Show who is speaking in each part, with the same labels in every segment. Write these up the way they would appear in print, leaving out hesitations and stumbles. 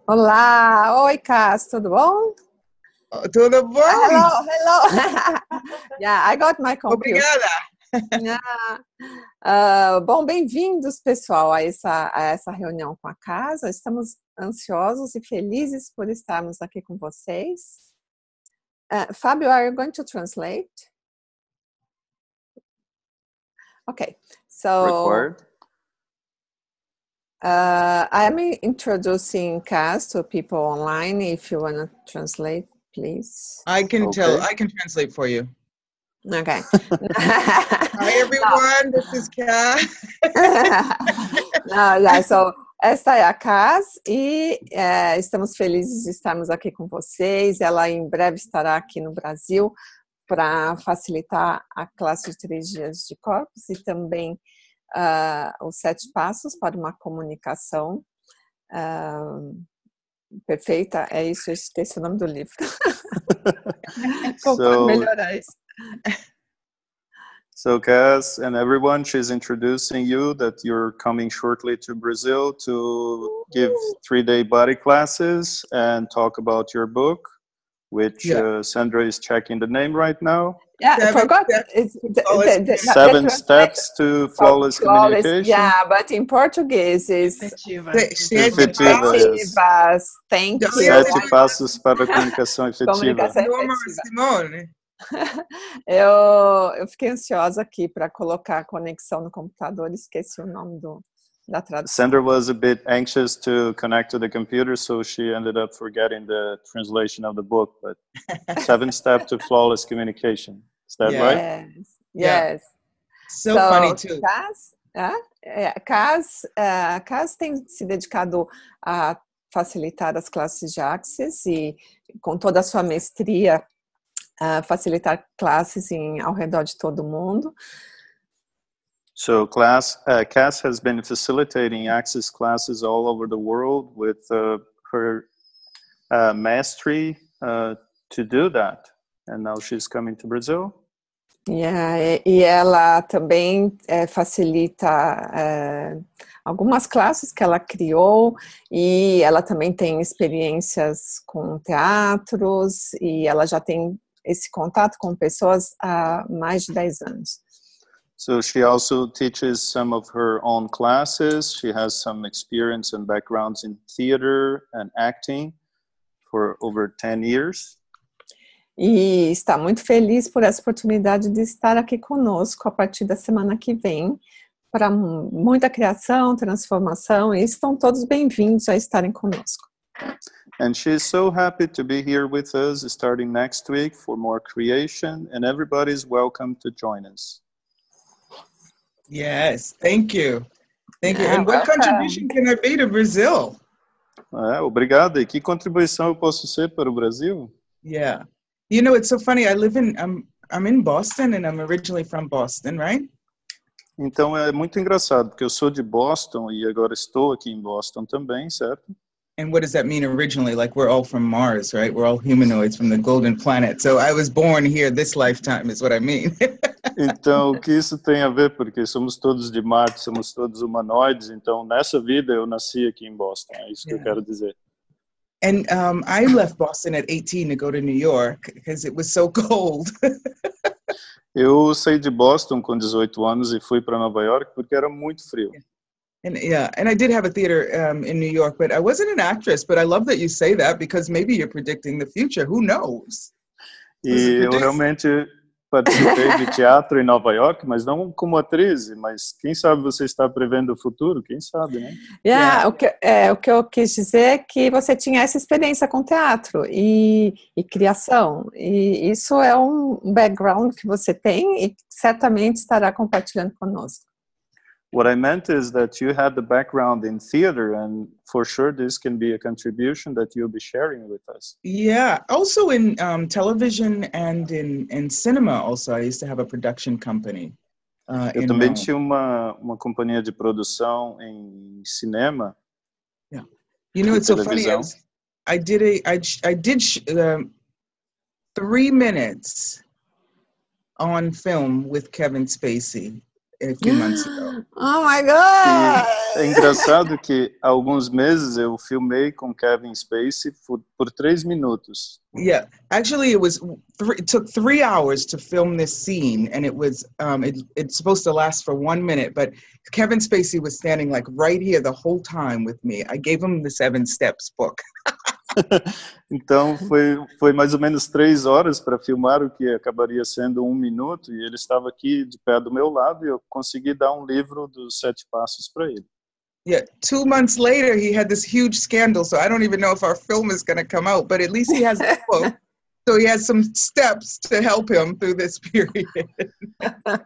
Speaker 1: Olá, oi Kass, tudo bom?
Speaker 2: Tudo bom?
Speaker 1: Hello. Yeah, I got my computer.
Speaker 2: Obrigada.
Speaker 1: Yeah. Bom, bem-vindos, pessoal, a essa reunião com a casa. Estamos ansiosos e felizes por estarmos aqui com vocês. Fábio, are you going to translate? Okay, so
Speaker 3: Required.
Speaker 1: I am introducing Kass to people online. If you want to translate, please.
Speaker 2: I can
Speaker 3: Okay.
Speaker 2: translate for you.
Speaker 1: Okay.
Speaker 2: Hi everyone, this is Kass.
Speaker 1: So, esta é a Kass e estamos felizes de estarmos aqui com vocês. Ela em breve estará aqui no Brasil para facilitar a classe de 3 dias de corpos e também os 7 passos para uma comunicação perfeita. É isso, eu esqueci o nome do livro. Como pode melhorar isso?
Speaker 3: So Kass and everyone, she's introducing you that you're coming shortly to Brazil to give 3-day body classes and talk about your book, which Sandra is checking the name right now.
Speaker 1: Yeah, I forgot.
Speaker 3: Seven steps to flawless communication.
Speaker 1: Yeah, but in Portuguese is
Speaker 3: efetivas.
Speaker 1: Thank you.
Speaker 3: 7 passos para a comunicação efetiva.
Speaker 2: Simone.
Speaker 1: Eu fiquei ansiosa aqui para colocar a conexão no computador, esqueci o nome da tradução.
Speaker 3: Sandra was a bit anxious to connect to the computer, so she ended up forgetting the translation of the book, but 7 steps to flawless communication. Is that right?
Speaker 1: Yes.
Speaker 2: So funny too.
Speaker 1: Kass tem se dedicado a facilitar as classes de Access e com toda a sua mestria facilitar classes ao redor de todo mundo.
Speaker 3: So Kass has been facilitating Access classes all over the world with her mastery to do that. And now she's coming to Brazil.
Speaker 1: Yeah, e ela também facilita algumas classes que ela criou e ela também tem experiências com teatros e ela já tem esse contato com pessoas há mais de 10 anos.
Speaker 3: So she also teaches some of her own classes. She has some experience and backgrounds in theater and acting for over 10 years.
Speaker 1: E está muito feliz por essa oportunidade de estar aqui conosco a partir da semana que vem para muita criação, transformação, e estão todos bem-vindos a estarem conosco.
Speaker 3: And she's so happy to be here with us starting next week for more creation, and everybody's welcome to join us.
Speaker 2: Yes, thank you. Thank you. And what contribution can I be to Brazil?
Speaker 3: Obrigado. E que contribuição eu posso ser para o Brasil?
Speaker 2: Yeah. You know, it's so funny. I'm in Boston and I'm originally from Boston, right?
Speaker 3: Então é muito engraçado, porque eu sou de Boston e agora estou aqui em Boston também, certo?
Speaker 2: And what does that mean originally? Like we're all from Mars, right? We're all humanoids from the golden planet. So I was born here this lifetime is what I mean.
Speaker 3: Então, o que isso tem a ver? Porque somos todos de Marte, somos todos humanoides. Então, nessa vida eu nasci aqui em Boston. É isso que eu quero dizer.
Speaker 2: And I left Boston at 18 to go to New York because it was so cold.
Speaker 3: Eu saí de Boston com 18 anos e fui para Nova York porque era muito frio.
Speaker 2: And I did have a theater in New York, but I wasn't an actress. But I love that you say that because maybe you're predicting the future. Who knows?
Speaker 3: E eu realmente participei de teatro em Nova York, mas não como atriz. Mas quem sabe você está prevendo o futuro? Quem sabe, né?
Speaker 1: O que eu quis dizer é que você tinha essa experiência com teatro e criação. E isso é um background que você tem e certamente estará compartilhando conosco.
Speaker 3: What I meant is that you had the background in theater, and for sure this can be a contribution that you'll be sharing with us.
Speaker 2: Yeah, also in television and in cinema also. I used to have a production company.
Speaker 3: Eu também tinha uma companhia de produção em cinema.
Speaker 2: Yeah. You know, it's so funny. I did 3 minutes on film with Kevin Spacey. a few months ago.
Speaker 1: Oh my
Speaker 3: E é
Speaker 1: God!
Speaker 3: engraçado que há alguns meses eu filmei com Kevin Spacey por 3 minutos.
Speaker 2: Yeah, actually, it took 3 hours to film this scene, and it was it's supposed to last for 1 minute, but Kevin Spacey was standing like right here the whole time with me. I gave him the 7 Steps book.
Speaker 3: Então foi mais ou menos 3 horas para filmar o que acabaria sendo 1 minuto, e ele estava aqui de pé do meu lado e eu consegui dar um livro dos 7 passos para ele.
Speaker 2: Yeah, 2 months later, he had this huge scandal, so I don't even know if our film is going to come out, but at least he has the book, so he has some steps to help him through this period.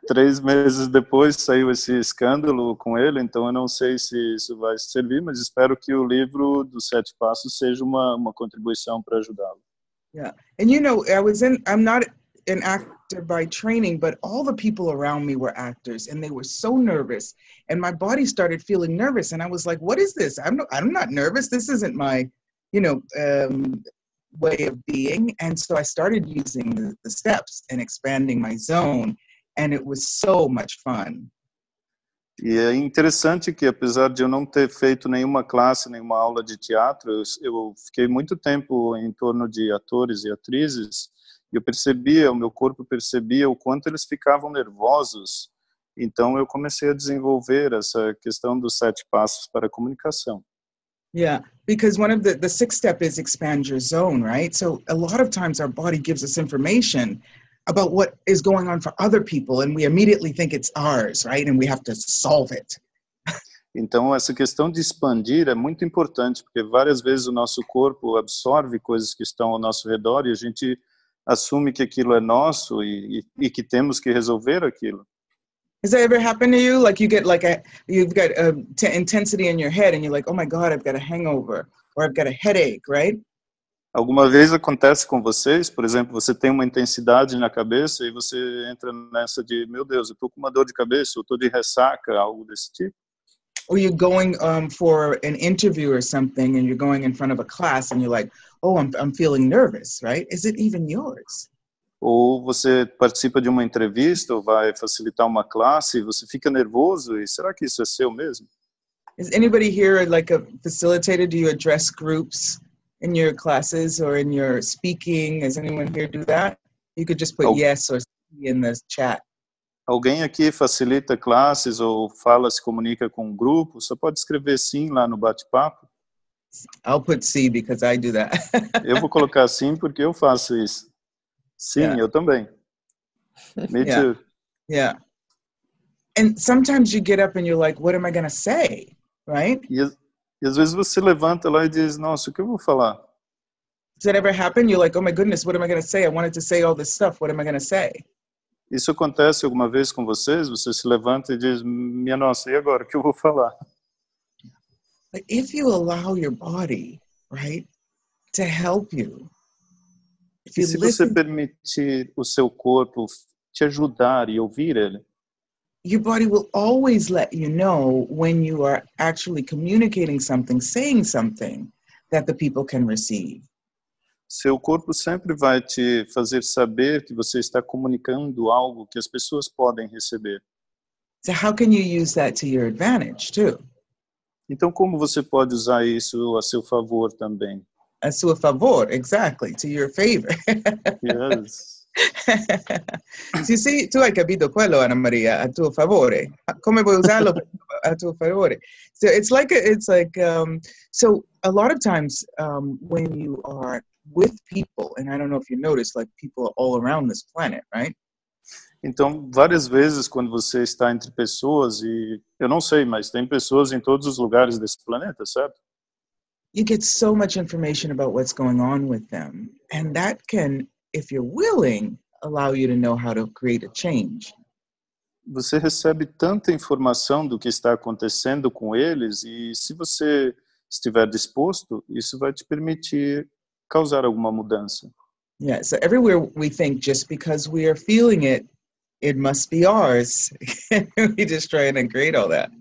Speaker 3: 3 meses depois saiu esse escândalo com ele, então eu não sei se isso vai servir, mas espero que o livro dos 7 passos seja uma contribuição para ajudá-lo.
Speaker 2: Yeah, and I'm not an actor by training, but all the people around me were actors, and they were so nervous, and my body started feeling nervous, and I was like, "What is this? I'm not nervous. This isn't my, way of being." And so I started using the steps and expanding my zone, and it was so much fun.
Speaker 3: E é interessante que, apesar de eu não ter feito nenhuma classe, nenhuma aula de teatro, eu fiquei muito tempo em torno de atores e atrizes, e o meu corpo percebia o quanto eles ficavam nervosos. Então eu comecei a desenvolver essa questão dos 7 passos para a comunicação.
Speaker 2: Yeah, because one of the 6th step is expand your zone, right? So a lot of times our body gives us information about what is going on for other people, and we immediately think it's ours, right? And we have to solve it.
Speaker 3: Então essa questão de expandir é muito importante, porque várias vezes o nosso corpo absorve coisas que estão ao nosso redor e a gente assume que aquilo é nosso e que temos que resolver aquilo.
Speaker 2: Has that ever happened to you? Like you've got intensity in your head and you're like, oh my God, I've got a hangover or I've got a headache, right?
Speaker 3: Alguma vez acontece com vocês, por exemplo, você tem uma intensidade na cabeça e você entra nessa de, meu Deus, eu tô com uma dor de cabeça, eu tô de ressaca, algo desse tipo?
Speaker 2: Or you're going for an interview or something and you're going in front of a class and you're like, oh, I'm feeling nervous, right? Is it even yours?
Speaker 3: Ou você participa de uma entrevista ou vai facilitar uma classe e você fica nervoso e será que isso é seu mesmo?
Speaker 2: Is anybody here like a facilitator? Do you address groups in your classes or in your speaking? Does anyone here do that? You could just put yes or C in the chat.
Speaker 3: Alguém aqui facilita classes ou se comunica com um grupo? Só pode escrever sim lá no bate-papo.
Speaker 2: I'll put C because I do that.
Speaker 3: Eu vou colocar sim porque eu faço isso. Sim,
Speaker 2: Yeah.
Speaker 3: Eu também. Me too.
Speaker 2: Yeah. And sometimes you get up and you're like, what am I going to say? Right?
Speaker 3: E às vezes você levanta lá e diz, nossa, o que eu vou falar?
Speaker 2: Does that ever happen? You're like, oh my goodness, what am I going to say? I wanted to say all this stuff. What am I going to say?
Speaker 3: Isso acontece alguma vez com vocês? Você se levanta e diz, minha nossa, e agora? O que eu vou falar?
Speaker 2: But if you allow your body, right, to help you,
Speaker 3: E se você permitir o seu corpo te ajudar e ouvir ele,
Speaker 2: your body will always let you know when you are actually communicating something, saying something that the people can receive.
Speaker 3: seu corpo sempre vai te fazer saber que você está comunicando algo que as pessoas podem receber.
Speaker 2: So how can you use that to your advantage too?
Speaker 3: Então, como você pode usar isso a seu favor também?
Speaker 2: A sua favor, exactly, to your favor.
Speaker 3: Yes.
Speaker 2: Sì, tu hai capito quello, Anna Maria, a tuo favore. Come puoi usarlo a tuo favore? So so a lot of times when you are with people, and I don't know if you notice, like people all around this planet, right?
Speaker 3: Então, várias vezes quando você está entre pessoas, e eu não sei, mas tem pessoas em todos os lugares desse planeta, certo?
Speaker 2: You get so much information about what's going on with them. And that can, if you're willing, allow you to know how to create a change.
Speaker 3: Você recebe tanta informação do que está acontecendo com eles e se você estiver disposto, isso vai te permitir causar alguma mudança.
Speaker 2: Yeah, so everywhere we think just because we are feeling it, it must be ours. We just try and create all that.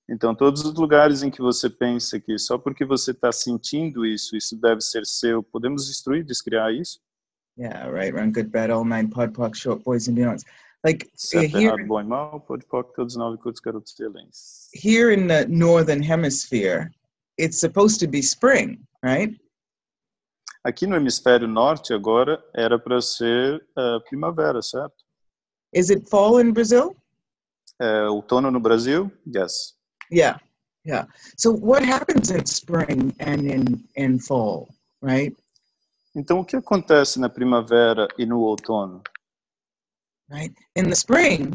Speaker 3: Então, todos os lugares em que você pensa que só porque você está sentindo isso, isso deve ser seu, podemos destruir, descriar isso?
Speaker 2: Yeah, right. Run, good, bad, all nine, pod, poc, short, boys and beyonds. Like
Speaker 3: Certo, errado, bom e mal, pode pôr que todos nove curtos garotos excelentes.
Speaker 2: here in the northern hemisphere, it's supposed to be spring, right?
Speaker 3: Aqui no hemisfério norte agora era para ser primavera, certo?
Speaker 2: Is it fall in Brazil?
Speaker 3: Outono no Brasil? Yes.
Speaker 2: Yeah, yeah. So what happens in spring and in fall, right?
Speaker 3: Então o que acontece na primavera e no outono?
Speaker 2: Right. In the spring,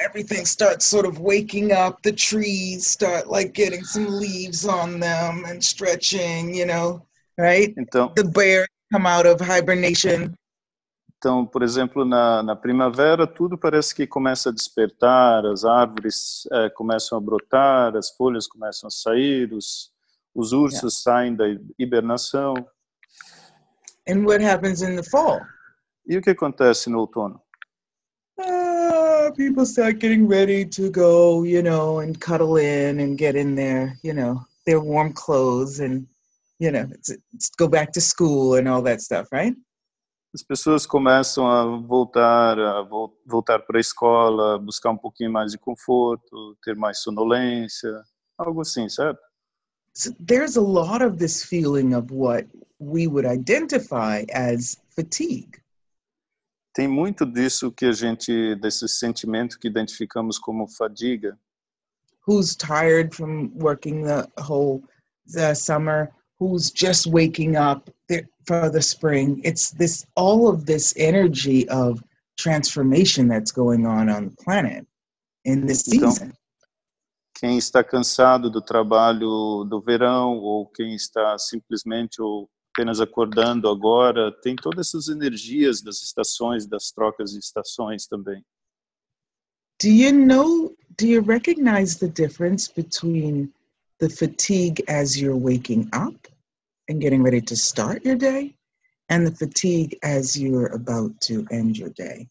Speaker 2: everything starts sort of waking up. The trees start like getting some leaves on them and stretching, you know, right?
Speaker 3: Então,
Speaker 2: The bears come out of hibernation.
Speaker 3: Então, por exemplo, na primavera, tudo parece que começa a despertar, as árvores começam a brotar, as folhas começam a sair, os ursos saem da hibernação.
Speaker 2: And what happens in the fall?
Speaker 3: E o que acontece no outono?
Speaker 2: People start getting ready to go, you know, and cuddle in and get in there, you know, their warm clothes and, you know, it's go back to school and all that stuff, right?
Speaker 3: As pessoas começam a voltar para a escola, buscar um pouquinho mais de conforto, ter mais sonolência, algo assim, certo?
Speaker 2: So there's a lot of this feeling of what we would identify as fatigue.
Speaker 3: Tem muito disso desse sentimento que identificamos como fadiga.
Speaker 2: Who's tired from working the summer? Who's just waking up for the spring? It's all of this energy of transformation that's going on the planet in this season.
Speaker 3: Então, quem está cansado do trabalho do verão ou quem está simplesmente ou apenas acordando agora, tem todas essas energias das estações, das trocas de estações também.
Speaker 2: Do you recognize the difference between the fatigue as you're waking up and getting ready to start your day and the fatigue as you're about to end your day?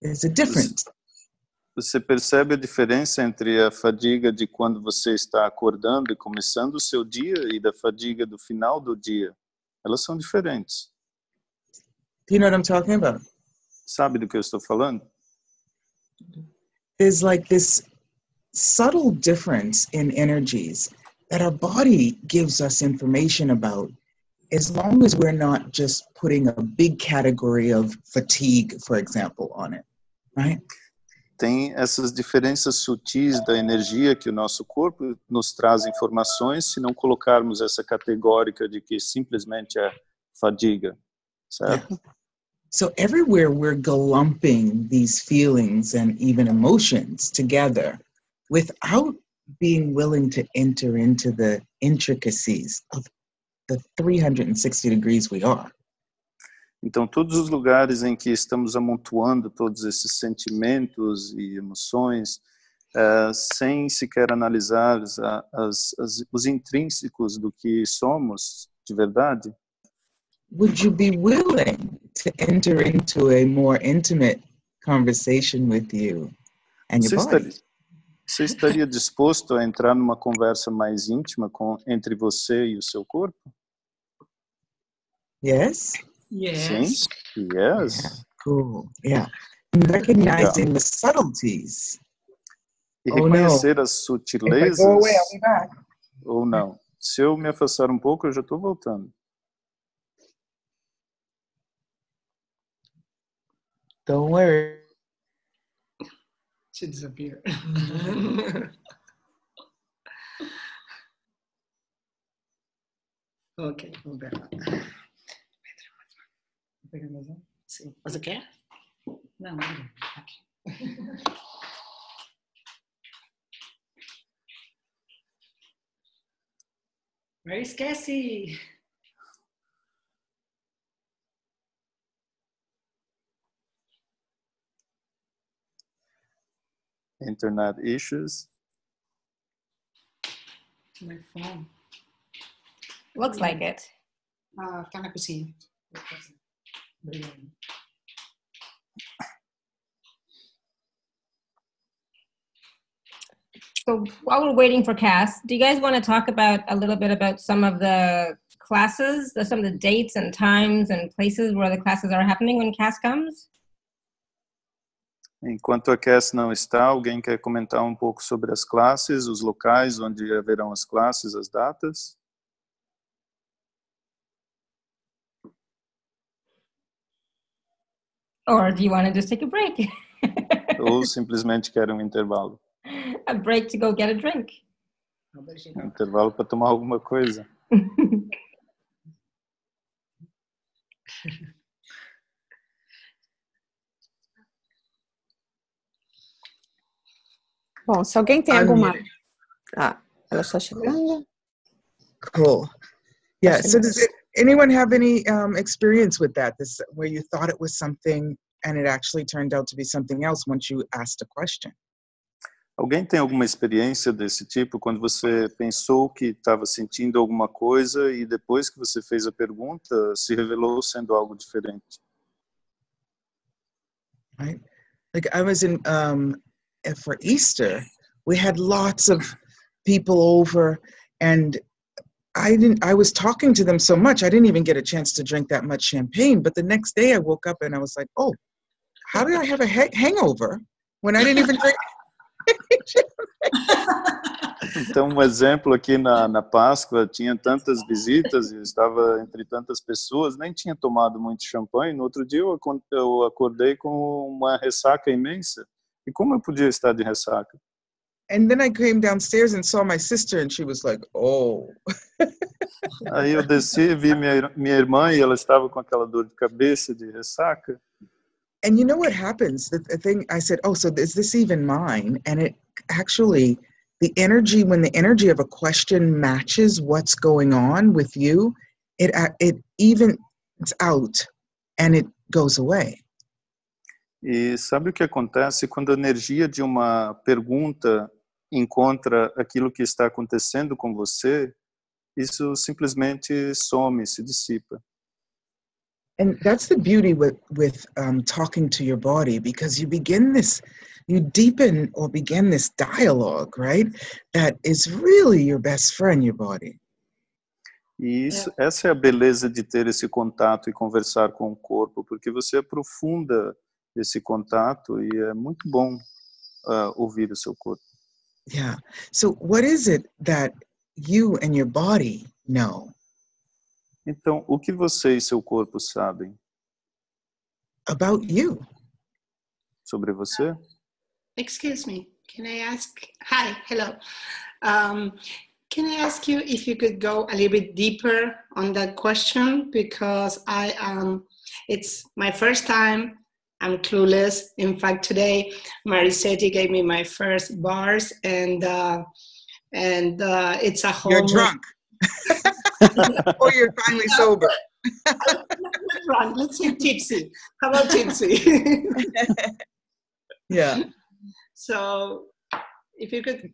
Speaker 2: There's a difference.
Speaker 3: Você percebe a diferença entre a fadiga de quando você está acordando e começando o seu dia e da fadiga do final do dia? Elas são diferentes.
Speaker 2: Do you know what I'm talking about?
Speaker 3: Sabe do que eu estou falando?
Speaker 2: There's like this subtle difference in energies that our body gives us information about, as long as we're not just putting a big category of fatigue, for example, on it, right?
Speaker 3: Tem essas diferenças sutis da energia que o nosso corpo nos traz informações se não colocarmos essa categórica de que simplesmente é fadiga, certo?
Speaker 2: Yeah. So everywhere we're glumping these feelings and even emotions together without being willing to enter into the intricacies of the 360 degrees we are.
Speaker 3: Então, todos os lugares em que estamos amontoando todos esses sentimentos e emoções, sem sequer analisar os intrínsecos do que somos de verdade,
Speaker 2: would you be willing to enter into a more intimate conversation with you and your body?
Speaker 3: Você estaria disposto a entrar numa conversa mais íntima entre você e o seu corpo?
Speaker 2: Yes?
Speaker 4: Yes.
Speaker 3: Sim? Yes.
Speaker 2: Yeah, cool. Yeah. And recognizing the subtleties.
Speaker 3: E reconhecer
Speaker 2: no.
Speaker 3: as sutilezas.
Speaker 2: If I go away, I'll be back.
Speaker 3: Ou não. Se eu me afastar um pouco, eu já estou voltando.
Speaker 2: Don't worry.
Speaker 4: She disappeared. Ok, vamos ver lá. Sim. Você quer? Não, aqui. Não esquece.
Speaker 3: Internet issues.
Speaker 4: My phone.
Speaker 5: Looks like it.
Speaker 4: Ah, tá na cozinha. Obrigada.
Speaker 5: So while we're waiting for Kass, do you guys want to talk about a little bit about some of the classes, some of the dates and times and places where the classes are happening when Kass comes?
Speaker 3: Enquanto a Kass não está, alguém quer comentar um pouco sobre as classes, os locais onde haverão as classes, as datas?
Speaker 5: Or do you want to just take a break?
Speaker 3: Ou simplesmente querem um intervalo?
Speaker 5: A break to go get a drink.
Speaker 3: Um intervalo para tomar alguma coisa.
Speaker 1: Bom, se alguém tem alguma... Ah, ela está chegando.
Speaker 2: Cool. Yeah. So does anyone have any experience with that? This where you thought it was something and it actually turned out to be something else once you asked a question?
Speaker 3: Alguém tem alguma experiência desse tipo, quando você pensou que estava sentindo alguma coisa e depois que você fez a pergunta, se revelou sendo algo diferente?
Speaker 2: Right. Like I was in for Easter, we had lots of people over, and I was talking to them so much, I didn't even get a chance to drink that much champagne. But the next day I woke up and I was like, oh, how did I have a hangover when I didn't even drink?
Speaker 3: Então, um exemplo aqui na Páscoa, tinha tantas visitas, eu estava entre tantas pessoas, nem tinha tomado muito champanhe. No outro dia eu acordei com uma ressaca imensa. E como eu podia estar de ressaca?
Speaker 2: And then I came downstairs and saw my sister and she was like, oh.
Speaker 3: Aí eu desci, vi minha irmã e ela estava com aquela dor de cabeça, de ressaca.
Speaker 2: And you know what happens? The thing I said, oh, so is this even mine? And it actually, the energy, when the energy of a question matches what's going on with you, it evens out and it goes away.
Speaker 3: E sabe o que acontece quando a energia de uma pergunta encontra aquilo que está acontecendo com você? Isso simplesmente some, se dissipa.
Speaker 2: And that's the beauty with talking to your body, because you deepen or begin this dialogue, right? That is really your best friend, your body.
Speaker 3: E essa é a beleza de ter esse contato e conversar com o corpo, porque você aprofunda esse contato e é muito bom ouvir o seu corpo.
Speaker 2: Yeah. So what is it that you and your body know?
Speaker 3: Então, o que você e seu corpo sabem?
Speaker 2: About you.
Speaker 3: Sobre você?
Speaker 4: Excuse me, can I ask? Hi, hello. Can I ask you if you could go a little bit deeper on that question? Because it's my first time. I'm clueless. In fact, today Marisetti gave me my first bars, and it's a whole.
Speaker 2: You're drunk. Or you're finally sober.
Speaker 4: I'm not drunk. Let's say tipsy. How about tipsy?
Speaker 2: Yeah.
Speaker 4: So, if you could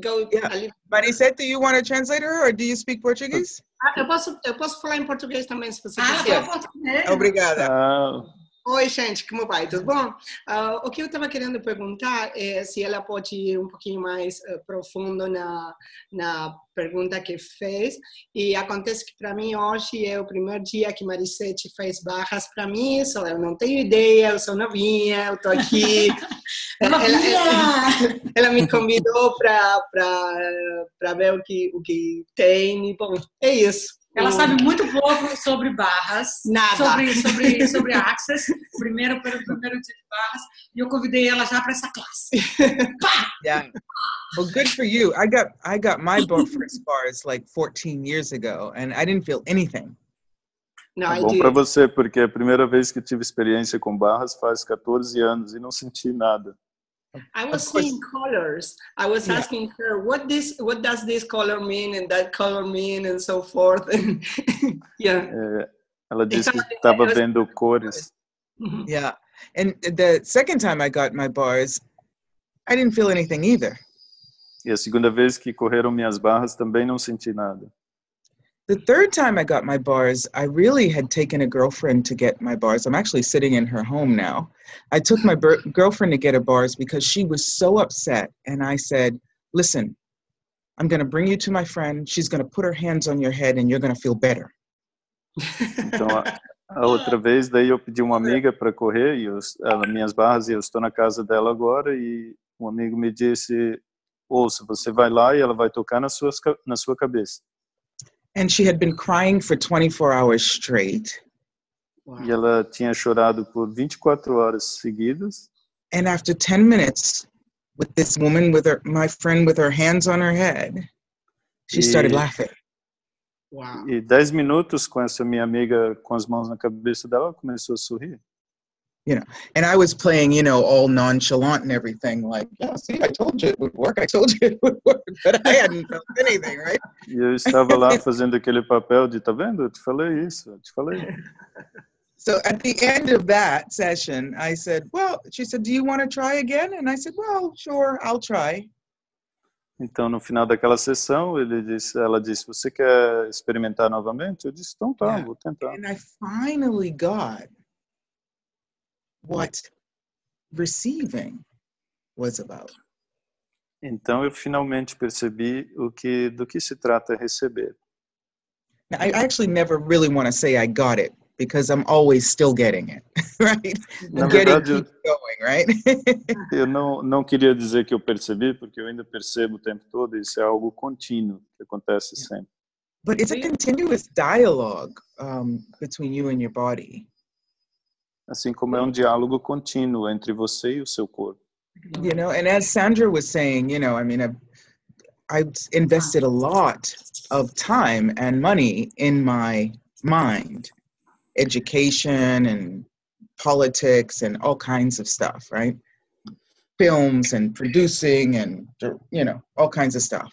Speaker 4: go
Speaker 2: yeah.
Speaker 4: a little.
Speaker 2: Maricete, do you want to translate her, or do you speak Portuguese?
Speaker 4: Eu posso falar em português também, se você
Speaker 2: quiser. Obrigada.
Speaker 4: Oi, gente, como vai? Tudo bom? O que eu estava querendo perguntar é se ela pode ir um pouquinho mais profundo na pergunta que fez. E acontece que para mim hoje é o primeiro dia que Maricete fez barras para mim. Eu não tenho ideia, eu sou novinha, eu estou aqui. ela me convidou para ver o que tem. E, bom, é isso.
Speaker 6: Ela sabe muito pouco sobre barras, sobre Access, primeiro dia de barras, e eu convidei ela já para essa classe.
Speaker 2: Yeah. Well, good for you. I got my first bars like 14 years ago, and I didn't feel anything.
Speaker 4: No,
Speaker 3: é bom para você, porque a primeira vez que tive experiência com barras faz 14 anos e não senti nada.
Speaker 4: I was seeing colors. I was asking her, what does this color mean and that color mean and so forth.
Speaker 3: Ela disse que estava vendo cores.
Speaker 2: Yeah. And the second time I got my bars, I didn't feel anything either.
Speaker 3: E a segunda vez que correram minhas barras também não senti nada.
Speaker 2: The third time I got my bars, I really had taken a girlfriend to get my bars. I'm actually sitting in her home now. I took my girlfriend to get her bars because she was so upset. And I said, listen, I'm going to bring you to my friend. She's going to put her hands on your head and you're going to feel better.
Speaker 3: Então, a outra vez, daí eu pedi uma amiga para correr, e ela, minhas barras, e eu estou na casa dela agora, e um amigo me disse, ouça, você vai lá e ela vai tocar na sua cabeça.
Speaker 2: And she had been crying for 24 hours straight.
Speaker 4: Wow.
Speaker 3: E ela tinha chorado por 24 horas seguidas.
Speaker 2: And after 10 minutes, with this woman, my friend with her hands on her head, she started laughing.
Speaker 4: Wow.
Speaker 3: E 10 minutos com essa minha amiga com as mãos na cabeça dela, ela começou a sorrir.
Speaker 2: You know, and I was playing, you know, all nonchalant and everything, like, yeah, see, I told you it would work. I told you it would work, but I hadn't felt anything, right?
Speaker 3: E eu estava lá fazendo aquele papel de, tá vendo? Eu te falei isso, eu te falei.
Speaker 2: So at the end of that session, I said, well, she said, do you want to try again? And I said, well, sure, I'll try.
Speaker 3: Então, no final daquela sessão, ela disse, você quer experimentar novamente? Eu disse, então tá, vou tentar.
Speaker 2: And I finally got what receiving was about.
Speaker 3: Então, eu finalmente percebi do que se trata receber.
Speaker 2: Now, I actually never really want to say I got it, because I'm always still getting it, right?
Speaker 3: Na
Speaker 2: Getting
Speaker 3: verdade,
Speaker 2: keeps going, right?
Speaker 3: eu não queria dizer que eu percebi, porque eu ainda percebo o tempo todo, isso é algo contínuo, que acontece sempre.
Speaker 2: But it's a continuous dialogue between you and your body.
Speaker 3: Assim como é um diálogo contínuo entre você e o seu corpo.
Speaker 2: You know, and as Sandra was saying, you know, I mean, I've invested a lot of time and money in my mind, education and politics and all kinds of stuff, right? Films and producing and, you know, all kinds of stuff.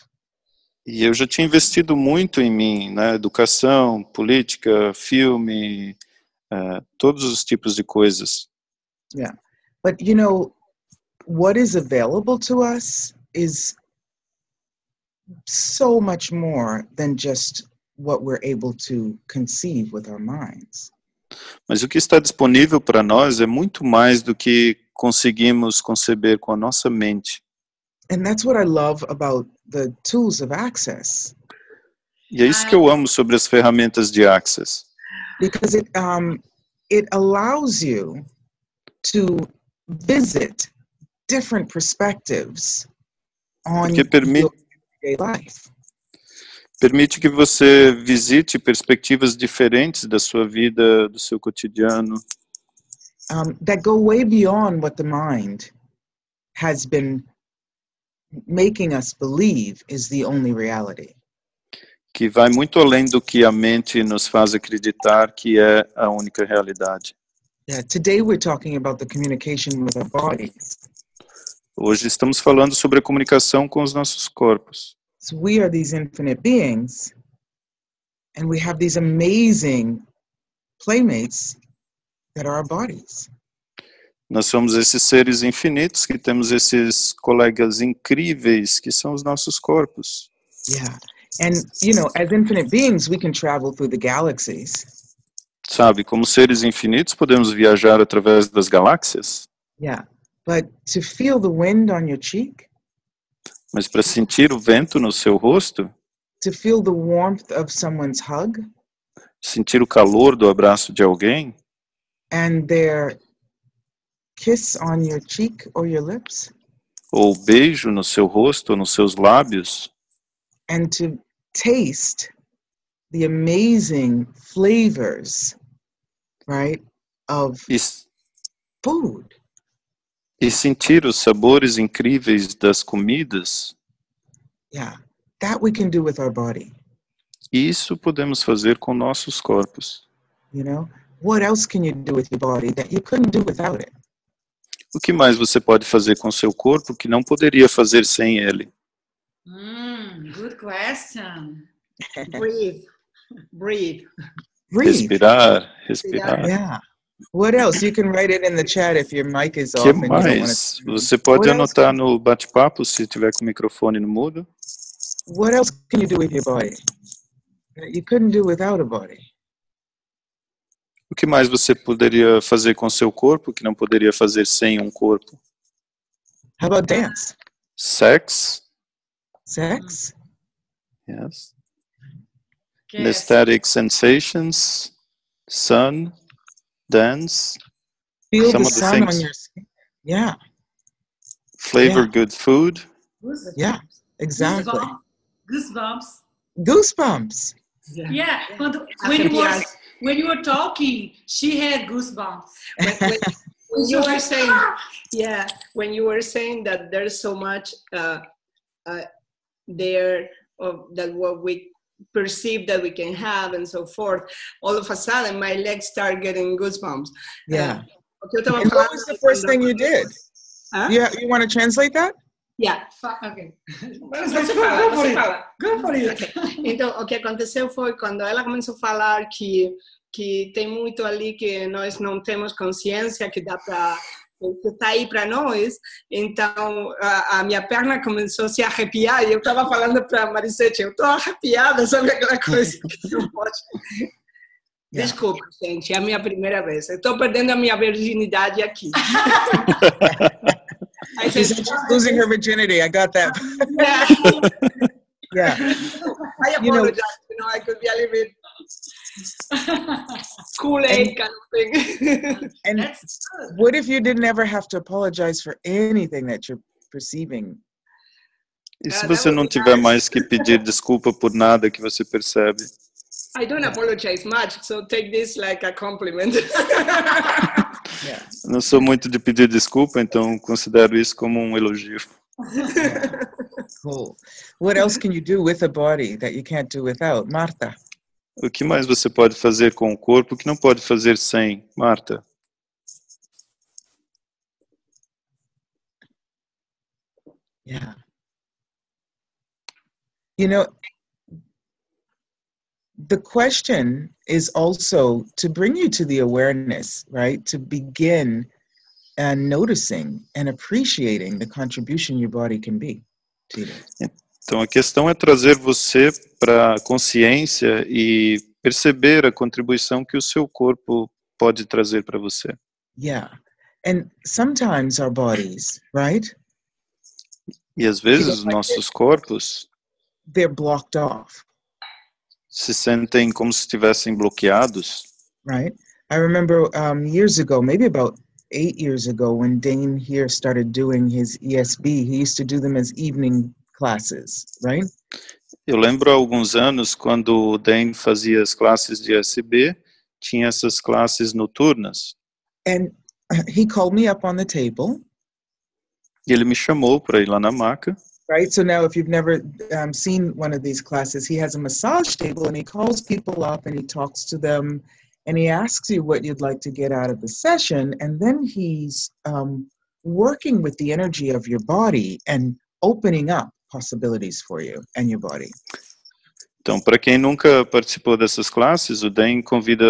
Speaker 3: E eu já tinha investido muito em mim, né? Educação, política, filme, todos os tipos de coisas.
Speaker 2: Yeah, but you know, what is available to us is so much more than just what we're able to conceive with our minds.
Speaker 3: Mas o que está disponível para nós é muito mais do que conseguimos conceber com a nossa mente.
Speaker 2: And that's what I love about the tools of access.
Speaker 3: E é isso que eu amo sobre as ferramentas de Access.
Speaker 2: Because it allows you to visit different perspectives on
Speaker 3: Porque
Speaker 2: your everyday life.
Speaker 3: Permite que você visite perspectivas diferentes da sua vida, do seu cotidiano.
Speaker 2: That go way beyond what the mind has been making us believe is the only reality.
Speaker 3: Que vai muito além do que a mente nos faz acreditar que é a única realidade.
Speaker 2: Yeah, today we're talking about the communication with our bodies.
Speaker 3: Hoje estamos falando sobre a comunicação com os nossos corpos.
Speaker 2: So we are these infinite beings, and we have these amazing playmates that are our bodies.
Speaker 3: Nós somos esses seres infinitos que temos esses colegas incríveis que são os nossos corpos.
Speaker 2: Yeah, and you know, as infinite beings, we can travel through the galaxies.
Speaker 3: Sabe, como seres infinitos podemos viajar através das galáxias.
Speaker 2: Yeah, but to feel the wind on your cheek,
Speaker 3: Mas para sentir o vento no seu rosto,
Speaker 2: to feel the warmth of someone's hug,
Speaker 3: sentir o calor do abraço de alguém,
Speaker 2: and their kiss on your cheek or your lips,
Speaker 3: ou beijo no seu rosto ou nos seus lábios,
Speaker 2: and to taste the amazing flavors, right, of food.
Speaker 3: E sentir os sabores incríveis das comidas.
Speaker 2: Yeah, that we can do with our body.
Speaker 3: Isso podemos fazer com nossos corpos.
Speaker 2: You know, what else can you do with your body that you couldn't do without it?
Speaker 3: O que mais você pode fazer com seu corpo que não poderia fazer sem ele?
Speaker 6: Good question.
Speaker 4: Breathe. Breathe.
Speaker 2: Breathe.
Speaker 3: Respirar.
Speaker 2: Yeah. What else? You can write it in the chat if your mic is off.
Speaker 3: Que
Speaker 2: And you don't
Speaker 3: mais?
Speaker 2: want
Speaker 3: Você pode
Speaker 2: What
Speaker 3: anotar no bate-papo se tiver com o microfone no mudo.
Speaker 2: What else can you do with your body that you couldn't do without a body?
Speaker 3: O que mais você poderia fazer com seu corpo que não poderia fazer sem um corpo?
Speaker 2: How about dance?
Speaker 3: Sex.
Speaker 2: Sex?
Speaker 3: Yes.
Speaker 6: Kass,
Speaker 3: Anesthetic sensations. sun, dance,
Speaker 2: Feel
Speaker 3: some
Speaker 2: the
Speaker 3: of the
Speaker 2: sun on
Speaker 3: things,
Speaker 2: your skin. Yeah,
Speaker 3: flavor
Speaker 2: yeah,
Speaker 3: good food.
Speaker 2: yeah, exactly.
Speaker 6: Goosebumps.
Speaker 2: Goosebumps.
Speaker 6: Yeah. When you were talking, she had goosebumps.
Speaker 4: When you were saying, yeah, when you were saying that there's so much there that what we perceive that we can have and so forth, all of a sudden my legs start getting goosebumps.
Speaker 2: Yeah.
Speaker 4: Yo estaba
Speaker 2: And what
Speaker 4: hablando
Speaker 2: was the
Speaker 4: de
Speaker 2: first
Speaker 4: cuando-
Speaker 2: thing you did?
Speaker 4: Huh?
Speaker 2: You want to translate that?
Speaker 4: Yeah.
Speaker 6: Okay.
Speaker 4: Você fala.
Speaker 6: Go for it.
Speaker 4: Okay. Então, o que aconteceu foi quando ela começou a falar que tem muito ali que nós não temos consciência, que dá para que está aí para nós. Então, a minha perna começou a se arrepiar e eu estava falando para a Maricete, eu estou arrepiada, sabe aquela coisa que não pode.
Speaker 2: Yeah.
Speaker 4: Desculpa, gente, é a minha primeira vez. Eu estou perdendo a minha virginidade aqui.
Speaker 2: She said she's losing her virginity. I got that.
Speaker 4: Yeah.
Speaker 2: Yeah.
Speaker 4: I apologize. I could be a little bit Kool-Aid kind of thing.
Speaker 2: And what if you didn't ever have to apologize for anything that you're perceiving?
Speaker 3: E se você não tiver mais que pedir desculpa por nada que você percebe?
Speaker 4: I don't apologize much, so take this like a compliment.
Speaker 2: Yeah.
Speaker 3: Não sou muito de pedir desculpa, então considero isso como um elogio.
Speaker 2: Cool. What else can you do with a body that you can't do without? Marta?
Speaker 3: O que mais você pode fazer com o corpo que não pode fazer sem? Marta?
Speaker 2: Yeah. You know, the question is also to bring you to the awareness, right? To begin noticing and appreciating the contribution your body can be to you.
Speaker 3: Então a questão é trazer você para a consciência e perceber a contribuição que o seu corpo pode trazer para você.
Speaker 2: Yeah. And sometimes our bodies, right?
Speaker 3: E às vezes os nossos corpos
Speaker 2: They're blocked off.
Speaker 3: Se sentem como se estivessem bloqueados.
Speaker 2: Right. I remember years ago, maybe about 8 years ago, when Dane here started doing his ESB, he used to do them as evening classes, right?
Speaker 3: Eu lembro há alguns anos, quando o Dane fazia as classes de ESB, tinha essas classes noturnas.
Speaker 2: And he called me up on the table.
Speaker 3: E ele me chamou para ir lá na maca.
Speaker 2: Right, so now if you've never seen one of these classes, he has a massage table and he calls people up and he talks to them and he asks you what you'd like to get out of the session, and then he's working with the energy of your body and opening up possibilities for you and your body.
Speaker 3: Então, para quem nunca participou dessas classes, o Dan convida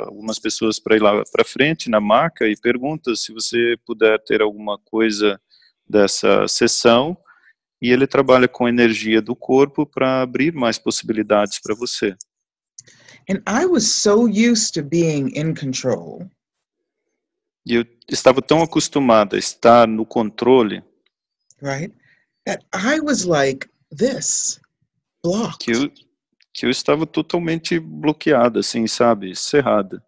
Speaker 3: algumas pessoas para ir lá para frente na maca e pergunta se você puder ter alguma coisa dessa sessão, e ele trabalha com a energia do corpo para abrir mais possibilidades para você.
Speaker 2: And I was so used to being in control.
Speaker 3: E eu estava tão acostumada a estar no controle,
Speaker 2: right, that I was like this, blocked.
Speaker 3: que eu estava totalmente bloqueada, assim, sabe, cerrada.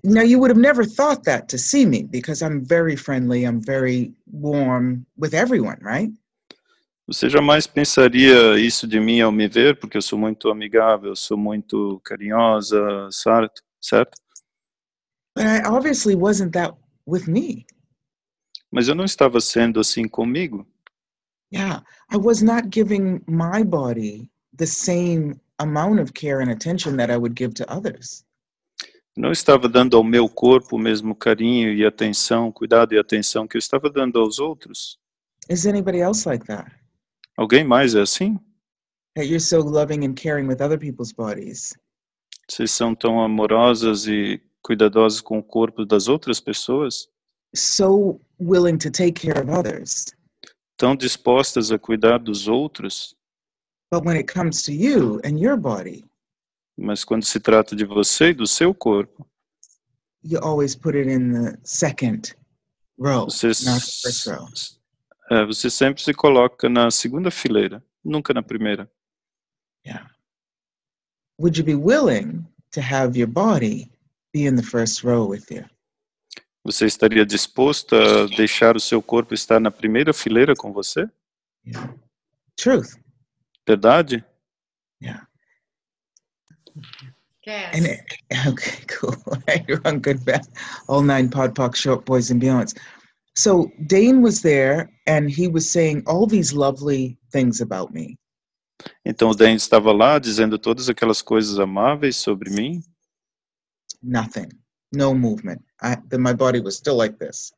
Speaker 2: Now, you would have never thought that to see me, because I'm very friendly, I'm very warm with everyone, right?
Speaker 3: Você jamais pensaria isso de mim ao me ver, porque eu sou muito amigável, sou muito carinhosa, certo?
Speaker 2: But I obviously wasn't that with me.
Speaker 3: Mas eu não estava sendo assim comigo.
Speaker 2: Yeah, I was not giving my body the same amount of care and attention that I would give to others.
Speaker 3: Não estava dando ao meu corpo o mesmo carinho e atenção, cuidado e atenção que eu estava dando aos outros.
Speaker 2: Is anybody else like that?
Speaker 3: Alguém mais é assim?
Speaker 2: That you're so loving and caring with other people's bodies?
Speaker 3: Vocês são tão amorosas e cuidadosas com o corpo das outras pessoas?
Speaker 2: So willing to take care of others?
Speaker 3: Tão dispostas a cuidar dos outros?
Speaker 2: But when it comes to you and your body,
Speaker 3: mas quando se trata de você e do seu corpo,
Speaker 2: you always put it in the second row, not the first row.
Speaker 3: Você sempre se coloca na segunda fileira, nunca na primeira.
Speaker 2: Yeah. Would you be willing to have your body be in the first row with you?
Speaker 3: Você estaria disposto a deixar o seu corpo estar na primeira fileira com você?
Speaker 2: Yeah. Truth.
Speaker 3: Verdade?
Speaker 2: Yeah.
Speaker 6: Cass.
Speaker 2: And okay, cool. You're on good back. All 9 Pod Poc short boys and beyonds. So Dane was there and he was saying all these lovely things about me.
Speaker 3: Então o Dan estava lá dizendo todas aquelas coisas amáveis sobre mim.
Speaker 2: Nothing. No movement. My body was still like this.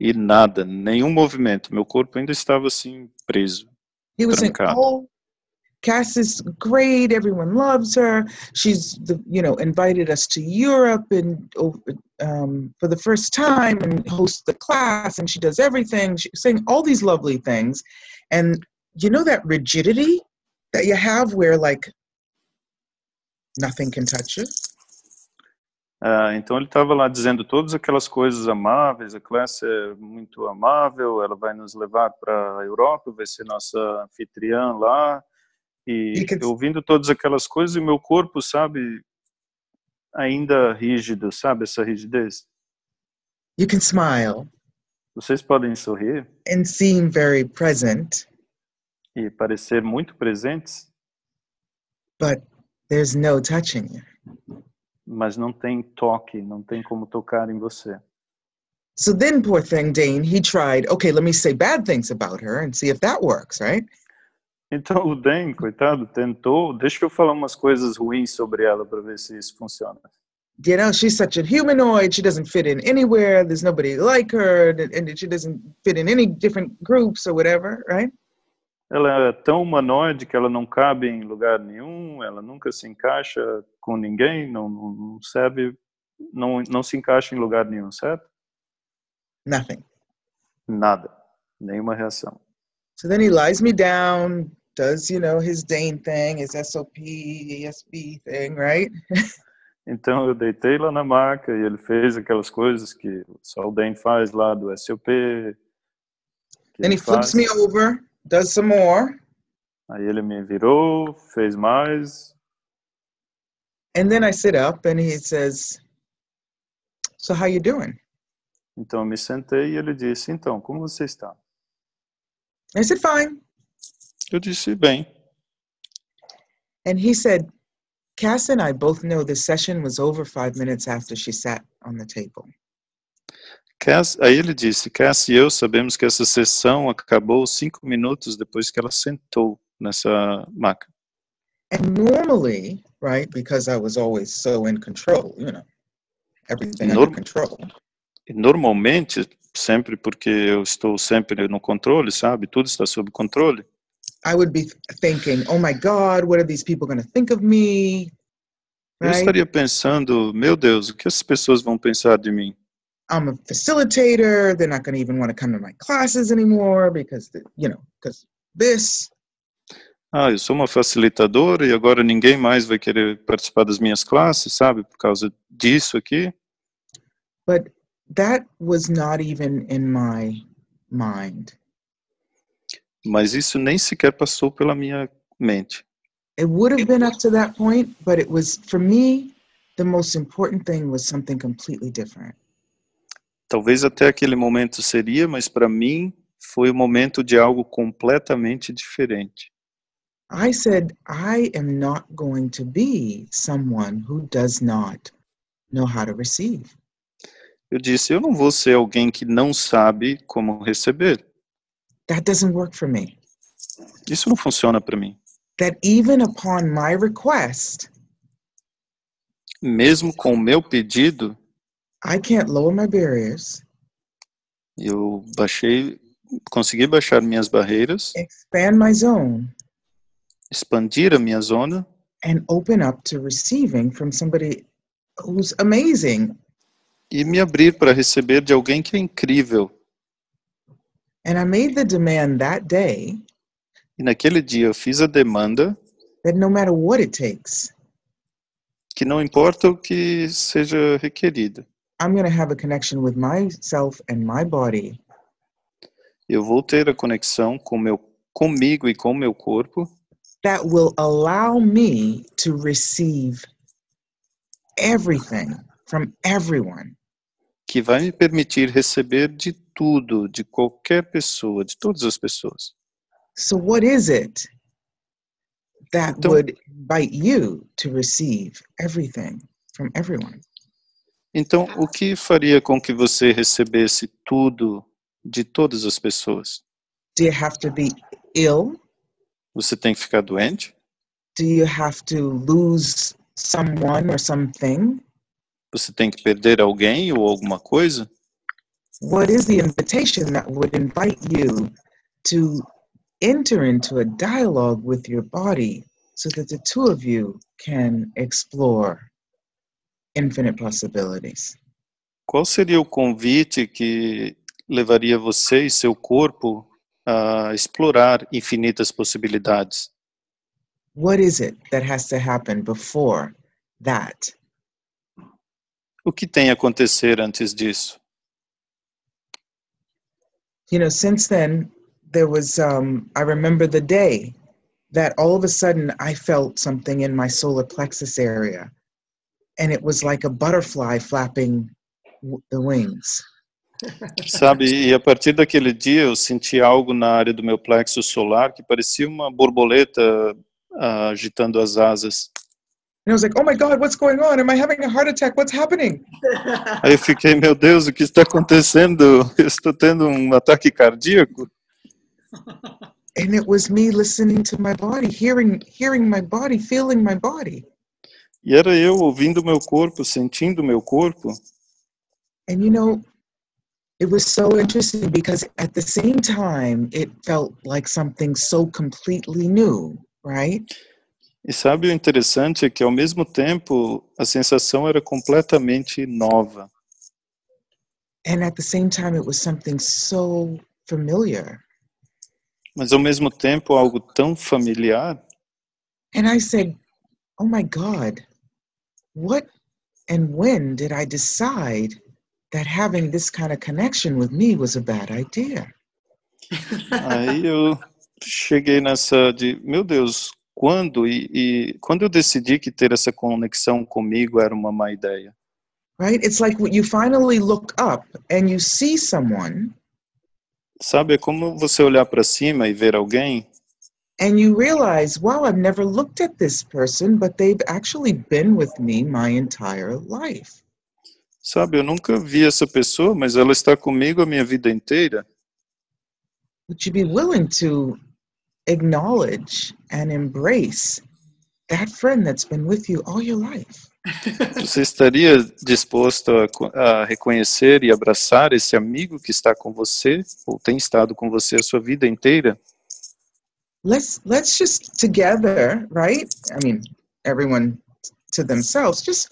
Speaker 3: E nada, nenhum movimento. Meu corpo ainda estava assim preso.
Speaker 2: He was saying,
Speaker 3: trancado.
Speaker 2: "Oh, Kass is great. Everyone loves her. She's invited us to Europe and for the first time and hosts the class, and she does everything." She's saying all these lovely things, and that rigidity that you have where like nothing can touch you.
Speaker 3: Então ele estava lá dizendo todas aquelas coisas amáveis. A classe é muito amável. Ela vai nos levar para a Europa, vai ser nossa anfitriã lá. E ouvindo todas aquelas coisas, e meu corpo, sabe, ainda rígido, sabe, essa rigidez.
Speaker 2: You can smile.
Speaker 3: Vocês podem sorrir.
Speaker 2: And seem very present.
Speaker 3: E parecer muito presentes.
Speaker 2: But there's no touching you.
Speaker 3: Mas não tem toque, não tem como tocar em você.
Speaker 2: So then, poor thing, Dane, he tried, okay, let me say bad things about her and see if that works, right?
Speaker 3: Então o Dan, coitado, tentou, deixa eu falar umas coisas ruins sobre ela para ver se isso funciona.
Speaker 2: She's such a humanoid, she doesn't fit in anywhere, there's nobody like her, and she doesn't fit in any different groups or whatever, right?
Speaker 3: Ela é tão humanoide que ela não cabe em lugar nenhum, ela nunca se encaixa com ninguém, não serve, não se encaixa em lugar nenhum, certo?
Speaker 2: Nothing.
Speaker 3: Nada, nenhuma reação.
Speaker 2: So then he lies me down, does, his Dane thing, his SOP, ESB thing, right?
Speaker 3: Então eu deitei lá na maca e ele fez aquelas coisas que só o Dan faz lá do SOP.
Speaker 2: Then he flips me over, does some more.
Speaker 3: Aí ele me virou, fez mais.
Speaker 2: And then I sit up and he says, "So how you doing?"
Speaker 3: Então eu me sentei e ele disse, então, como você está?
Speaker 2: I said, "Fine."
Speaker 3: Eu disse, bem.
Speaker 2: And he said, "Kass and I both know the session was over 5 minutes after she sat on the table."
Speaker 3: Aí ele disse, Kass e eu sabemos que essa sessão acabou 5 minutos depois que ela sentou nessa maca.
Speaker 2: And normally, right, because I was always so in control, everything under control.
Speaker 3: E normalmente, sempre porque eu estou sempre no controle, sabe? Tudo está sob controle.
Speaker 2: I would be thinking, "Oh my God, what are these people going to think of me?"
Speaker 3: Right? Eu estaria pensando, meu Deus, o que as pessoas vão pensar de mim?
Speaker 2: I'm a facilitator. They're not going to even want to come to my classes anymore because this.
Speaker 3: Eu sou uma facilitadora e agora ninguém mais vai querer participar das minhas classes, sabe? Por causa disso aqui.
Speaker 2: But that was not even in my mind.
Speaker 3: Mas isso nem sequer passou pela minha mente.
Speaker 2: It would have been up to that point, but it was, for me, the most important thing was something completely different.
Speaker 3: Talvez até aquele momento seria, mas para mim foi o momento de algo completamente diferente.
Speaker 2: I said, I am not going to be someone who does not know how to receive.
Speaker 3: Eu disse, eu não vou ser alguém que não sabe como receber.
Speaker 2: That doesn't work for me.
Speaker 3: Isso não funciona para mim.
Speaker 2: That even upon my request,
Speaker 3: mesmo com o meu pedido,
Speaker 2: I can't lower my barriers.
Speaker 3: Eu consegui baixar minhas barreiras,
Speaker 2: expand my zone,
Speaker 3: expandir a minha zona
Speaker 2: and open up to receiving from somebody who's amazing.
Speaker 3: E me abrir para receber de alguém que é incrível.
Speaker 2: And I made the demand that day.
Speaker 3: E naquele dia eu fiz a demanda
Speaker 2: that no matter what it takes,
Speaker 3: que não importa o que seja requerido,
Speaker 2: I'm going to have a connection with myself and my body.
Speaker 3: Eu vou ter a conexão comigo e com o meu corpo
Speaker 2: that will allow me to receive everything from everyone.
Speaker 3: Que vai me permitir receber de tudo, de qualquer pessoa, de todas as pessoas.
Speaker 2: So what is it that
Speaker 3: Então,
Speaker 2: would invite you to receive everything from everyone?
Speaker 3: então, o que faria com que você recebesse tudo de todas as pessoas?
Speaker 2: Do you have to be ill?
Speaker 3: Você tem que ficar doente?
Speaker 2: Do you have to lose someone or something?
Speaker 3: Você tem que perder alguém ou alguma coisa?
Speaker 2: What is the invitation that would invite you to enter into a dialogue with your body so that the two of you can explore infinite possibilities?
Speaker 3: Qual seria o convite que levaria você e seu corpo a explorar infinitas possibilidades?
Speaker 2: What is it that has to happen before that?
Speaker 3: O que tem a acontecer antes disso?
Speaker 2: You know, since then, there was, I remember the day that all of a sudden I felt something in my solar plexus area, and it was like a butterfly flapping the wings.
Speaker 3: Sabe, e a partir daquele dia eu senti algo na área do meu plexo solar que parecia uma borboleta agitando as asas.
Speaker 2: And I was like, oh my God, what's going on? Am I having a heart attack? What's happening?
Speaker 3: Aí eu fiquei, meu Deus, o que está acontecendo? Eu estou tendo um ataque cardíaco?
Speaker 2: And it was me listening to my body, hearing my body, feeling my body.
Speaker 3: E era eu ouvindo o meu corpo, sentindo o meu corpo.
Speaker 2: And you know, it was so interesting because at the same time, it felt like something so completely new, right?
Speaker 3: E sabe o interessante é que ao mesmo tempo a sensação era completamente nova.
Speaker 2: And at the same time, it was something so familiar.
Speaker 3: Mas ao mesmo tempo algo tão familiar.
Speaker 2: And I said, oh my God, what and when did I decide that having this kind of connection with me was a bad idea?
Speaker 3: Aí eu cheguei nessa de, meu Deus, quando quando eu decidi que ter essa conexão comigo era uma má ideia.
Speaker 2: Right? It's like when you finally look up and you see someone.
Speaker 3: Sabe, é como você olhar para cima e ver alguém.
Speaker 2: And you realize, wow, I've never looked at this person, but they've actually been with me my entire life.
Speaker 3: Sabe, eu nunca vi essa pessoa, mas ela está comigo a minha vida inteira.
Speaker 2: Would you be willing to acknowledge and embrace that friend that's been with you all your life?
Speaker 3: Você estaria disposto a reconhecer e abraçar esse amigo que está com você, ou tem estado com você a sua vida inteira?
Speaker 2: Let's just together, right? I mean, everyone to themselves, just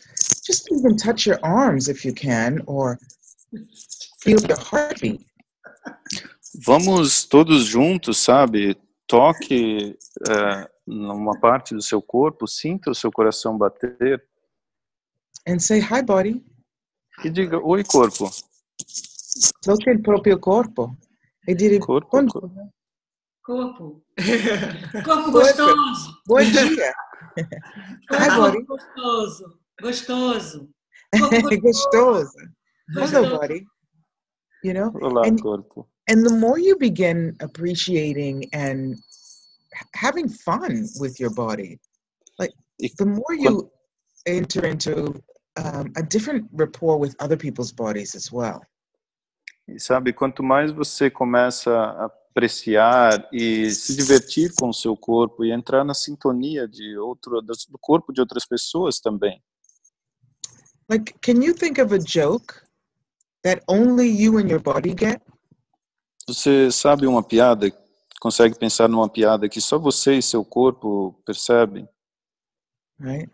Speaker 2: even touch your arms if you can, or feel your heartbeat.
Speaker 3: Vamos todos juntos, sabe? Toque numa parte do seu corpo, sinta o seu coração bater.
Speaker 2: And say, hi, body.
Speaker 3: E diga, oi, corpo.
Speaker 2: Toque el propio corpo. E dire,
Speaker 3: Corpo.
Speaker 6: Corpo. Corpo gostoso.
Speaker 2: Bom dia. Hi, body.
Speaker 6: Gostoso.
Speaker 2: Gostoso. Hello, body. You know?
Speaker 3: Olá, corpo.
Speaker 2: And the more you begin appreciating and having fun with your body, like the more you enter into a different rapport with other people's bodies as well.
Speaker 3: E sabe, quanto mais você começa a apreciar e se divertir com o seu corpo e entrar na sintonia do corpo de outras pessoas também.
Speaker 2: Like, can you think of a joke that only you and your body get?
Speaker 3: Você sabe uma piada, consegue pensar numa piada que só você e seu corpo percebem?
Speaker 2: Right?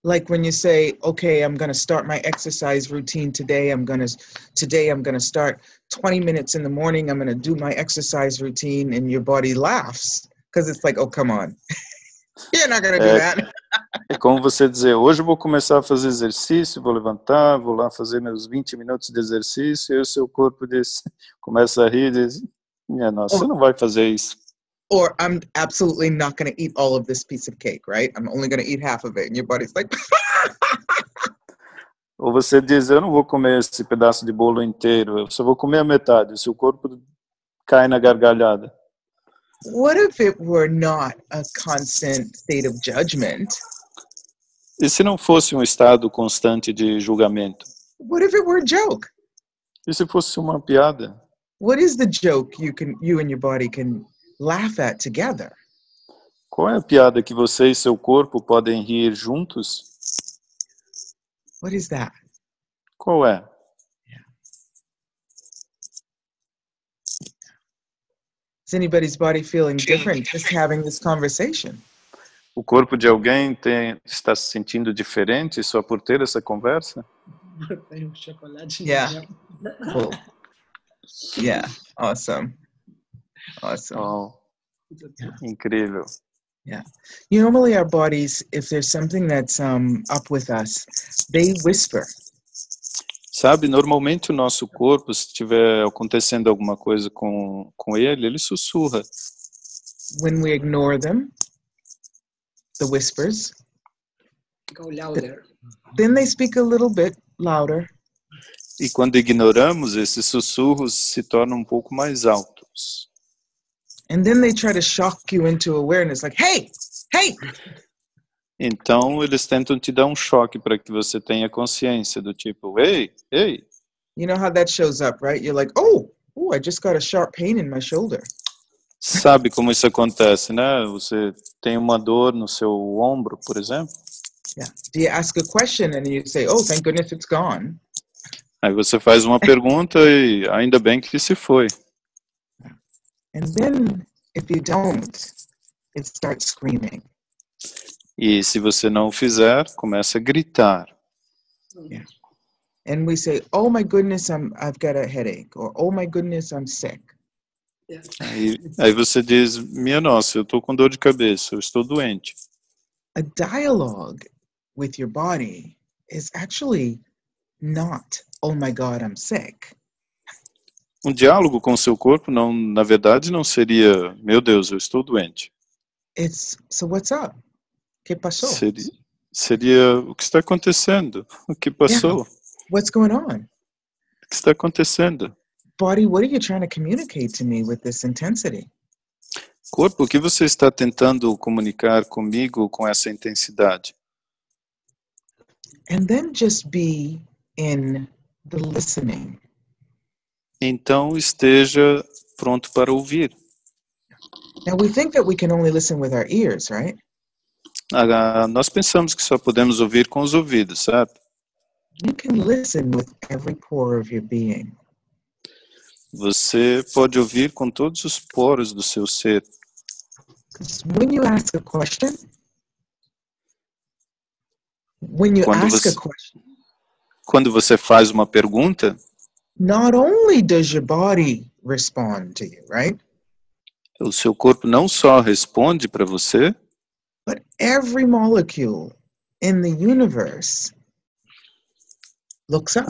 Speaker 2: Like when you say, okay, I'm going to start my exercise routine today. I'm going to start 20 minutes in the morning. I'm going to do my exercise routine, and your body laughs because it's like, oh, come on. You're not going to do that.
Speaker 3: É como você dizer, hoje eu vou começar a fazer exercício, vou levantar, vou lá fazer meus 20 minutos de exercício, e o seu corpo começa a rir e diz, minha nossa, você não vai fazer isso.
Speaker 2: Or I'm absolutely not going to eat all of this piece of cake, right? I'm only going to eat half of it. And your body's like...
Speaker 3: Ou você diz, eu não vou comer esse pedaço de bolo inteiro, eu só vou comer a metade. O seu corpo cai na gargalhada.
Speaker 2: What if it were not a constant state of judgment?
Speaker 3: E se não fosse um estado constante de julgamento?
Speaker 2: What if it were a joke?
Speaker 3: E se fosse uma piada?
Speaker 2: What is the joke you and your body can laugh at together?
Speaker 3: Qual é a piada que você e seu corpo podem rir juntos?
Speaker 2: What is that?
Speaker 3: Qual é?
Speaker 2: Is anybody's body feeling different just having this conversation?
Speaker 3: O corpo de alguém está se sentindo diferente só por ter essa conversa?
Speaker 4: Tem chocolate.
Speaker 2: Yeah. Cool. Yeah. Awesome. Awesome.
Speaker 3: Oh, incrível.
Speaker 2: Yeah. Normally our bodies, if there's something that's up with us, they whisper.
Speaker 3: Sabe, normalmente o nosso corpo, se estiver acontecendo alguma coisa com ele sussurra.
Speaker 2: When we ignore them, the whispers,
Speaker 4: Go louder.
Speaker 2: then they speak a little bit louder.
Speaker 3: E quando ignoramos, esses sussurros se tornam um pouco mais altos.
Speaker 2: And then they try to shock you into awareness, like, hey, hey!
Speaker 3: Então, eles tentam te dar um choque para que você tenha consciência do tipo, ei, ei.
Speaker 2: You know how that shows up, right? You're like, oh, I just got a sharp pain in my shoulder.
Speaker 3: Sabe como isso acontece, né? Você tem uma dor no seu ombro, por exemplo.
Speaker 2: Yeah. Do you ask a question and you say, oh, thank goodness it's gone?
Speaker 3: Aí você faz uma pergunta e ainda bem que se foi.
Speaker 2: And then, if you don't, it starts screaming.
Speaker 3: E se você não o fizer, começa a gritar.
Speaker 2: Yeah. And we say, oh my goodness, I've got a headache, or oh my goodness, I'm sick.
Speaker 4: Yeah.
Speaker 3: Aí você diz, minha nossa, eu estou com dor de cabeça, eu estou doente.
Speaker 2: A dialogue with your body is actually not, oh my God, I'm sick.
Speaker 3: Um diálogo com o seu corpo, não, na verdade, não seria, meu Deus, eu estou doente.
Speaker 2: It's, so what's up? ¿Qué pasó?
Speaker 3: Seria o que está acontecendo? O que passou?
Speaker 2: Yeah. What's going on?
Speaker 3: O que está acontecendo?
Speaker 2: Body, what are you trying to communicate to me with this intensity?
Speaker 3: Corpo, o que você está tentando comunicar comigo com essa intensidade?
Speaker 2: And then just be in the listening.
Speaker 3: Então esteja pronto para ouvir.
Speaker 2: Now we think that we can only listen with our ears, right?
Speaker 3: Nós pensamos que só podemos ouvir com os ouvidos, sabe?
Speaker 2: You can listen with every pore of your being.
Speaker 3: Você pode ouvir com todos os poros do seu ser.
Speaker 2: Because when you ask a question,
Speaker 3: quando você faz uma pergunta,
Speaker 2: not only does your body respond to you, right?
Speaker 3: O seu corpo não só responde para você,
Speaker 2: but every molecule in the universe looks up.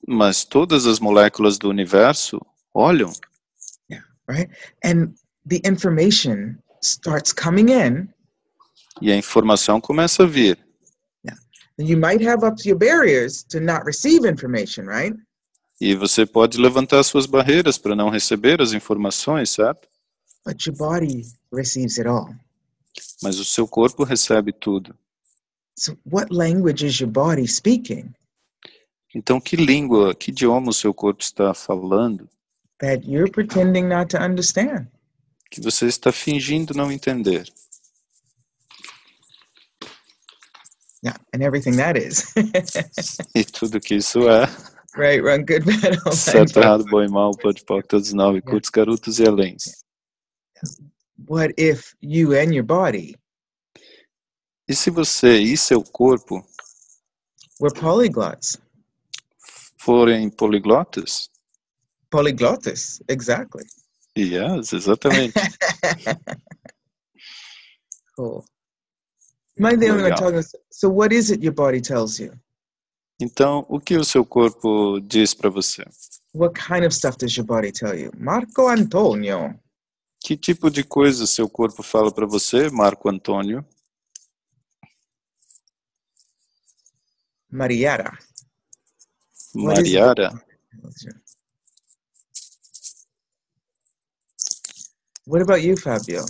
Speaker 3: Mas todas as moléculas do universo olham.
Speaker 2: Yeah, right? And the information starts coming in.
Speaker 3: E a informação começa a vir.
Speaker 2: Yeah. You might have up your barriers to not receive information, right?
Speaker 3: E você pode levantar suas barreiras para não receber as informações, certo?
Speaker 2: But your body receives it all.
Speaker 3: Mas o seu corpo recebe tudo.
Speaker 2: So what language is your body speaking?
Speaker 3: Então, que língua, que idioma o seu corpo está falando?
Speaker 2: That you're pretending not to understand.
Speaker 3: Que você está fingindo não entender.
Speaker 2: Yeah, and everything that is.
Speaker 3: E tudo que isso é.
Speaker 2: Right, wrong, good, bad, all
Speaker 3: Certo, errado, bom e mal, pode, todos 9, curtos, garotos e aléns.
Speaker 2: What if you and your body
Speaker 3: E se você e seu corpo
Speaker 2: were polyglots?
Speaker 3: Forem poliglotas?
Speaker 2: Polyglotus, exactly.
Speaker 3: Yes, exatamente.
Speaker 2: Cool. Am I the only one talking? So what is it your body tells you?
Speaker 3: Então, o que o seu corpo diz para você?
Speaker 2: What kind of stuff does your body tell you? Marco Antonio.
Speaker 3: Que tipo de coisa seu corpo fala para você, Marco Antônio?
Speaker 2: Marietta. What is it?
Speaker 3: Mariara.
Speaker 2: What about you, Fabio?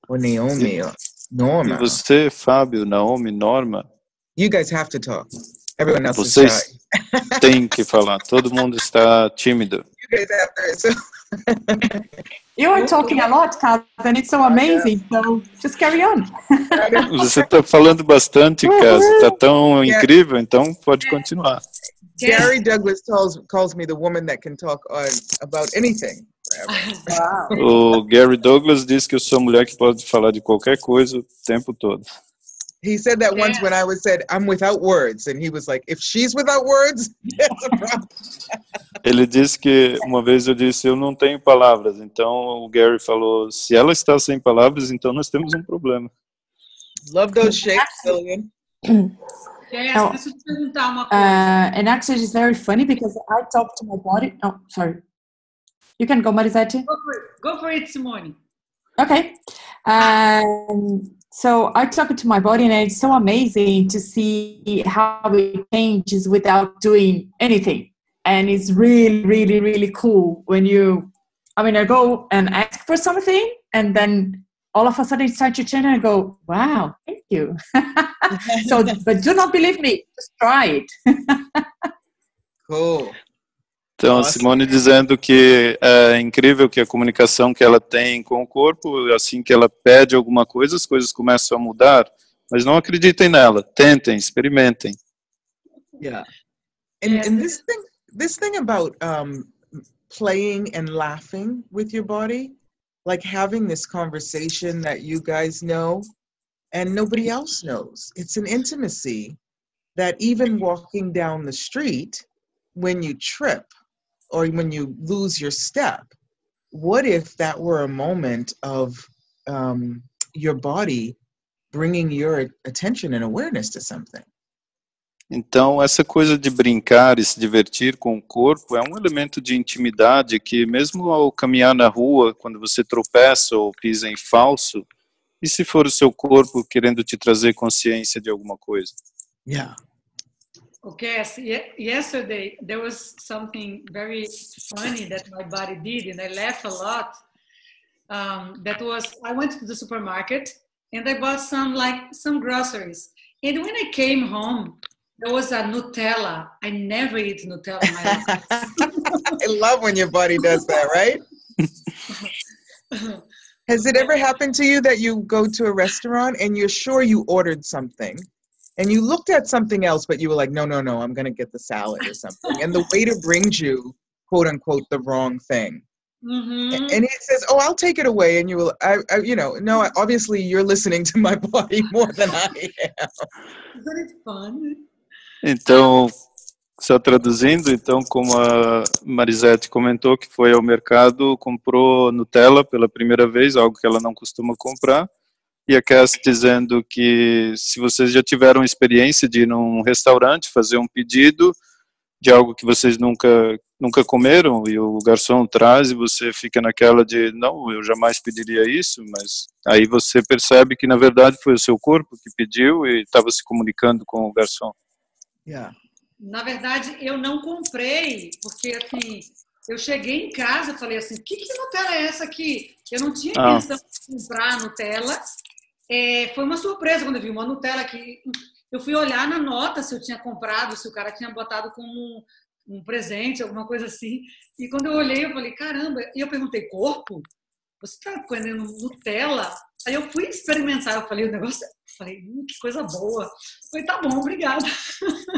Speaker 2: Or Naomi? Or
Speaker 3: E
Speaker 2: Norma?
Speaker 3: você, Fábio, Naomi, Norma?
Speaker 2: You guys have to talk. Everyone else is shy.
Speaker 3: Vocês têm que falar. Todo mundo está tímido.
Speaker 2: You guys have to. So.
Speaker 7: You are talking a lot, Kass, and it's so amazing. So just carry on.
Speaker 3: Você está falando bastante, Kass. Está tão incrível, então pode continuar.
Speaker 2: Gary Douglas calls me the woman that can talk about anything.
Speaker 3: O Gary Douglas diz que eu sou a mulher que pode falar de qualquer coisa o tempo todo.
Speaker 2: He said that once when I said I'm without words, and he was like, "If she's without words, that's a problem."
Speaker 3: Ele disse que uma vez eu disse eu não tenho palavras, então o Gary falou se ela está sem palavras, então nós temos um problema.
Speaker 2: Love those shapes, Lillian.
Speaker 6: Yes, deixa eu te perguntar uma coisa.
Speaker 7: And actually, it's very funny because I talk to my body. Oh, sorry. You can go, Marisette.
Speaker 6: Go for it, Simone.
Speaker 7: Okay. So I talk to my body, and it's so amazing to see how it changes without doing anything. And it's really, really, really cool when I go and ask for something, and then all of a sudden it starts to change, and I go, wow, thank you. So, but do not believe me, just try it.
Speaker 2: Cool.
Speaker 3: Então, a Simone dizendo que é incrível que a comunicação que ela tem com o corpo, assim que ela pede alguma coisa, as coisas começam a mudar, mas não acreditem nela, tentem, experimentem.
Speaker 2: Yeah. And this thing about playing and laughing with your body, like having this conversation that you guys know and nobody else knows. It's an intimacy that even walking down the street, when you trip, or when you lose your step, what if that were a moment of your body bringing your attention and awareness to something?
Speaker 3: Então, essa coisa de brincar e se divertir com o corpo é um elemento de intimidade que, mesmo ao caminhar na rua, quando você tropeça ou pisa em falso, e se for o seu corpo querendo te trazer consciência de alguma coisa?
Speaker 2: Yeah.
Speaker 6: Okay, yesterday there was something very funny that my body did, and I laughed a lot. I went to the supermarket and I bought some groceries. And when I came home, there was a Nutella. I never eat Nutella in my life.
Speaker 2: I love when your body does that, right? Has it ever happened to you that you go to a restaurant and you're sure you ordered something? And you looked at something else, but you were like, no, I'm going to get the salad or something. And the waiter brings you, quote unquote, the wrong thing. Mm-hmm. And he says, oh, I'll take it away. And you will, no, obviously you're listening to my body more than I am.
Speaker 6: Isn't it fun?
Speaker 3: Então, só traduzindo, então, como a Marisette comentou que foi ao mercado, comprou Nutella pela primeira vez, algo que ela não costuma comprar. E a Kass dizendo que se vocês já tiveram experiência de ir num restaurante, fazer um pedido de algo que vocês nunca comeram e o garçom traz e você fica naquela de, não, eu jamais pediria isso, mas aí você percebe que na verdade foi o seu corpo que pediu e estava se comunicando com o garçom.
Speaker 2: Yeah.
Speaker 6: Na verdade, eu não comprei, porque assim, eu cheguei em casa e falei assim, que Nutella é essa aqui? Eu não tinha intenção de comprar a Nutella. Foi uma surpresa quando eu vi uma Nutella que eu fui olhar na nota se eu tinha comprado, se o cara tinha botado como um presente, alguma coisa assim. E quando eu olhei, eu falei, caramba. E eu perguntei, corpo? Você está comendo Nutella? Aí eu fui experimentar, eu falei, que coisa boa. Eu falei, tá bom, obrigada.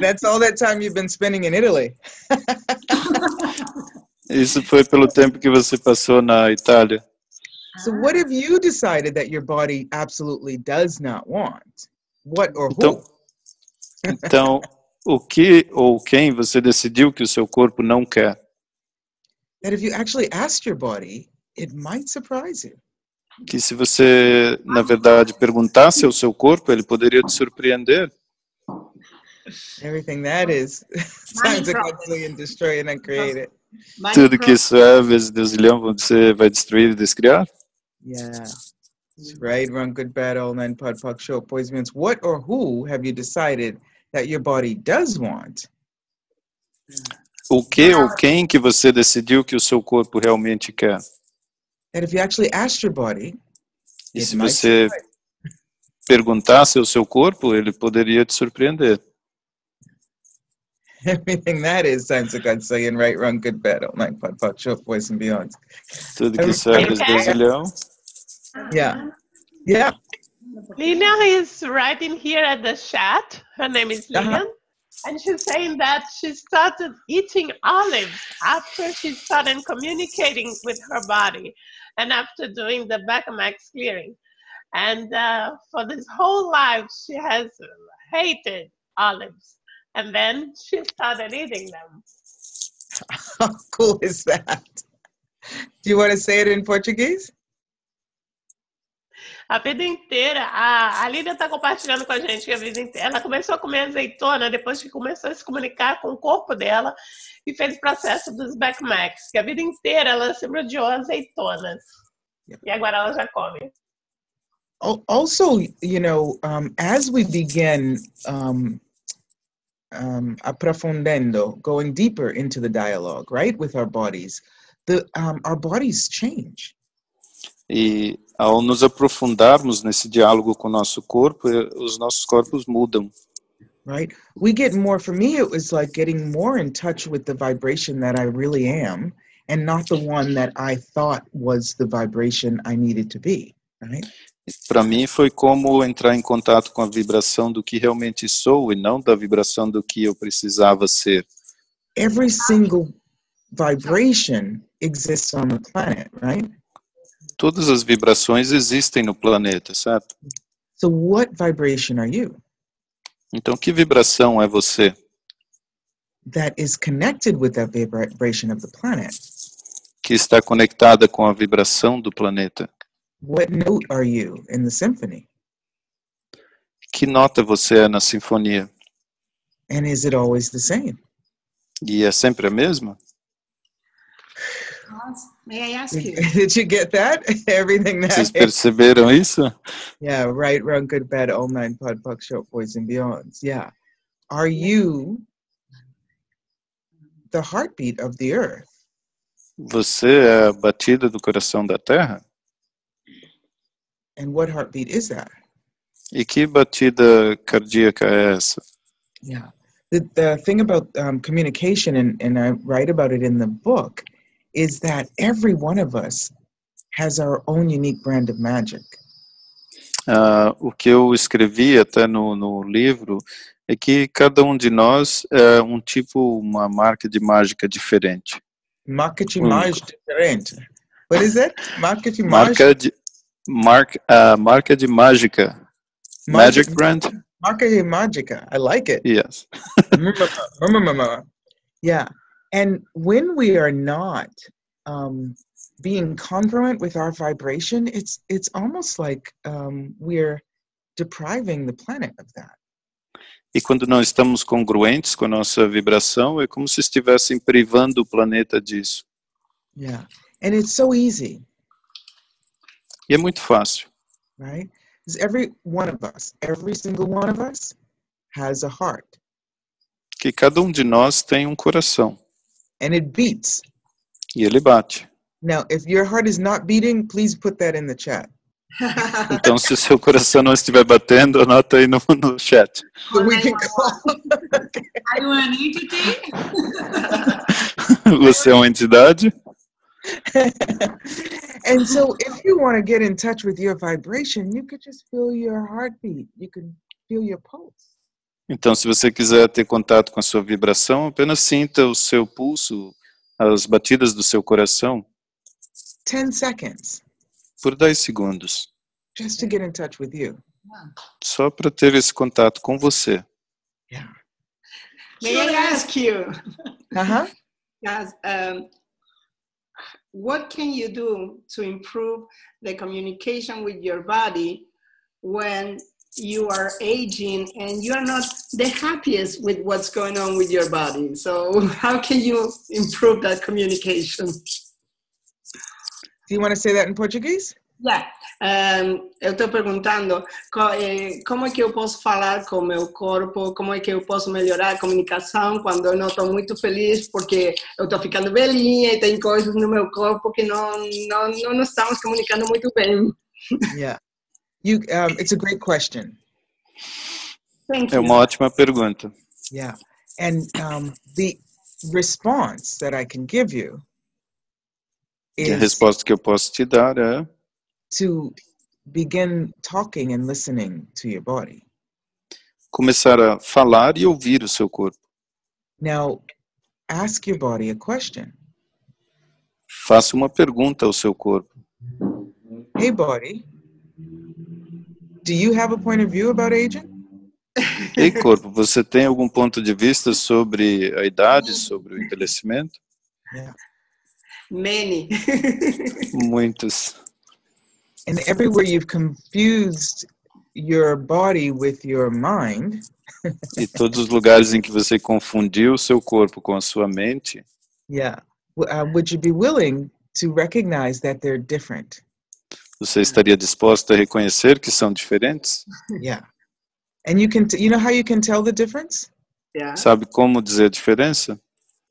Speaker 2: That's all that time you've been spending in Italy.
Speaker 3: Isso foi pelo tempo que você passou na Itália.
Speaker 2: So what have you decided that your body absolutely does not want? What or who?
Speaker 3: Então, o que ou quem você decidiu que o seu corpo não quer?
Speaker 2: That if you actually asked your body, it might surprise you.
Speaker 3: Que se você, na verdade, perguntasse ao seu corpo, ele poderia te surpreender.
Speaker 2: Everything that is sounds like actually and destroy and uncreate it.
Speaker 3: Tudo que isso é, vezes deusilhão, você vai destruir e descriar?
Speaker 2: Yeah. Right, wrong, good, bad, all nine, pod, poc, show, poison means what or who have you decided that your body does want?
Speaker 3: O que ou quem que você decidiu que o seu corpo realmente quer?
Speaker 2: That if you actually asked your body,
Speaker 3: E
Speaker 2: it
Speaker 3: se
Speaker 2: might
Speaker 3: você
Speaker 2: surprise
Speaker 3: perguntasse ao seu corpo, ele poderia te surpreender.
Speaker 2: everything that is signs of God saying right, wrong, good, bad, all night, pot, pot, short, boys and beyond.
Speaker 3: Tudo que isso é desdezilhão.
Speaker 2: Yeah. Yeah.
Speaker 8: Lilian is writing here at the chat. Her name is Lilian. And she's saying that she started eating olives after she started communicating with her body and after doing the Becamax clearing. And for this whole life, she has hated olives. And then she started eating them.
Speaker 2: How cool is that? Do you want to say it in Portuguese?
Speaker 8: A vida inteira, a Lídia está compartilhando com a gente que a vida inteira, ela começou a comer azeitona depois que começou a se comunicar com o corpo dela e fez o processo dos Becamax, que a vida inteira ela sempre odiou azeitonas. E agora ela já come.
Speaker 2: Also, you know, as we begin aprofundando, going deeper into the dialogue, right, with our bodies, our bodies change.
Speaker 3: E ao nos aprofundarmos nesse diálogo com o nosso corpo, os nossos corpos mudam.
Speaker 2: Right? We get more, for me, it was like getting more in touch with the vibration that I really am and not the one that I thought was the vibration I needed to be, right?
Speaker 3: Para mim foi como entrar em contato com a vibração do que realmente sou e não da vibração do que eu precisava ser.
Speaker 2: Every single vibration exists on the planet, right?
Speaker 3: Todas as vibrações existem no planeta, certo?
Speaker 2: So what vibration are you?
Speaker 3: Então, que vibração é você?
Speaker 2: That is connected with that vibration of the planet.
Speaker 3: Que está conectada com a vibração do planeta.
Speaker 2: What note are you in the symphony?
Speaker 3: Que nota você é na sinfonia?
Speaker 2: And is it always the same?
Speaker 3: E é sempre a mesma?
Speaker 4: May I ask you?
Speaker 2: Did you get that? Everything that.
Speaker 3: Vocês perceberam isso?
Speaker 2: Yeah, right, wrong, good, bad, all nine, pod, puck, short, boys, and beyonds. Yeah. Are you the heartbeat of the earth?
Speaker 3: Você é a batida do coração da Terra?
Speaker 2: And what heartbeat is that?
Speaker 3: E que batida cardíaca é essa?
Speaker 2: Yeah. The thing about communication, and I write about it in the book, is that every one of us has our own unique brand of magic.
Speaker 3: O que eu escrevi até no livro é que cada um de nós é uma marca de mágica diferente.
Speaker 2: Marca de mágica diferente. What is it? Marca de
Speaker 3: marca de mágica. Magic brand?
Speaker 2: Marca de mágica. I like it.
Speaker 3: Yes.
Speaker 2: Yeah. And when we are not being congruent with our vibration, it's almost like we're depriving the planet of that.
Speaker 3: E quando não estamos congruentes com a nossa vibração, é como se estivessem privando o planeta disso.
Speaker 2: Yeah. And it's so easy.
Speaker 3: E é muito fácil.
Speaker 2: Right? Because every one of us, every single one of us has a heart.
Speaker 3: Que cada um de nós tem um coração.
Speaker 2: And it beats.
Speaker 3: E ele bate.
Speaker 2: Now, if your heart is not beating, please put that in the chat.
Speaker 3: Então, se o seu coração não estiver batendo, anota aí no chat.
Speaker 2: So we can call.
Speaker 6: Are you an entity?
Speaker 3: Você é uma entidade?
Speaker 2: And so if you want to get in touch with your vibration, you could just feel your heartbeat. You can feel your pulse.
Speaker 3: Então, se você quiser ter contato com a sua vibração, apenas sinta o seu pulso, as batidas do seu coração.
Speaker 2: 10 seconds.
Speaker 3: Por 10 segundos.
Speaker 2: Just to get in touch with you.
Speaker 3: Só para ter esse contato com você.
Speaker 2: Yeah.
Speaker 4: May I ask you?
Speaker 2: Uh-huh.
Speaker 4: Yes, what can you do to improve the communication with your body when you are aging and you are not the happiest with what's going on with your body? So how can you improve that communication?
Speaker 2: Do you want to say that in Portuguese?
Speaker 4: Yeah. Eu estou perguntando como é que eu posso falar com o meu corpo, como é que eu posso melhorar a comunicação quando eu não estou muito feliz porque eu estou ficando velhinha e tem coisas no meu corpo que não estamos comunicando muito bem.
Speaker 2: Yeah. It's a great question.
Speaker 4: Thank
Speaker 3: É
Speaker 4: you.
Speaker 3: uma ótima pergunta.
Speaker 2: Yeah. And the response that I can give you
Speaker 3: E a
Speaker 2: is
Speaker 3: resposta que eu posso te dar é
Speaker 2: to begin talking and listening to your body.
Speaker 3: começar a falar e ouvir o seu corpo.
Speaker 2: Now, ask your body a question.
Speaker 3: Faça uma pergunta ao seu corpo.
Speaker 2: Hey, body, do you have a point of view about aging?
Speaker 3: Ei, corpo, você tem algum ponto de vista sobre a idade, sobre o envelhecimento?
Speaker 2: Yeah.
Speaker 4: Many.
Speaker 2: And
Speaker 3: Muitos.
Speaker 2: everywhere you've confused your body with your mind,
Speaker 3: E todos os lugares em que você confundiu o seu corpo com a sua mente,
Speaker 2: yeah, would you be willing to recognize that they're different?
Speaker 3: você estaria disposto a reconhecer que são diferentes?
Speaker 2: Yeah. And you know how you can tell the difference?
Speaker 4: Yeah.
Speaker 3: Sabe como dizer a diferença?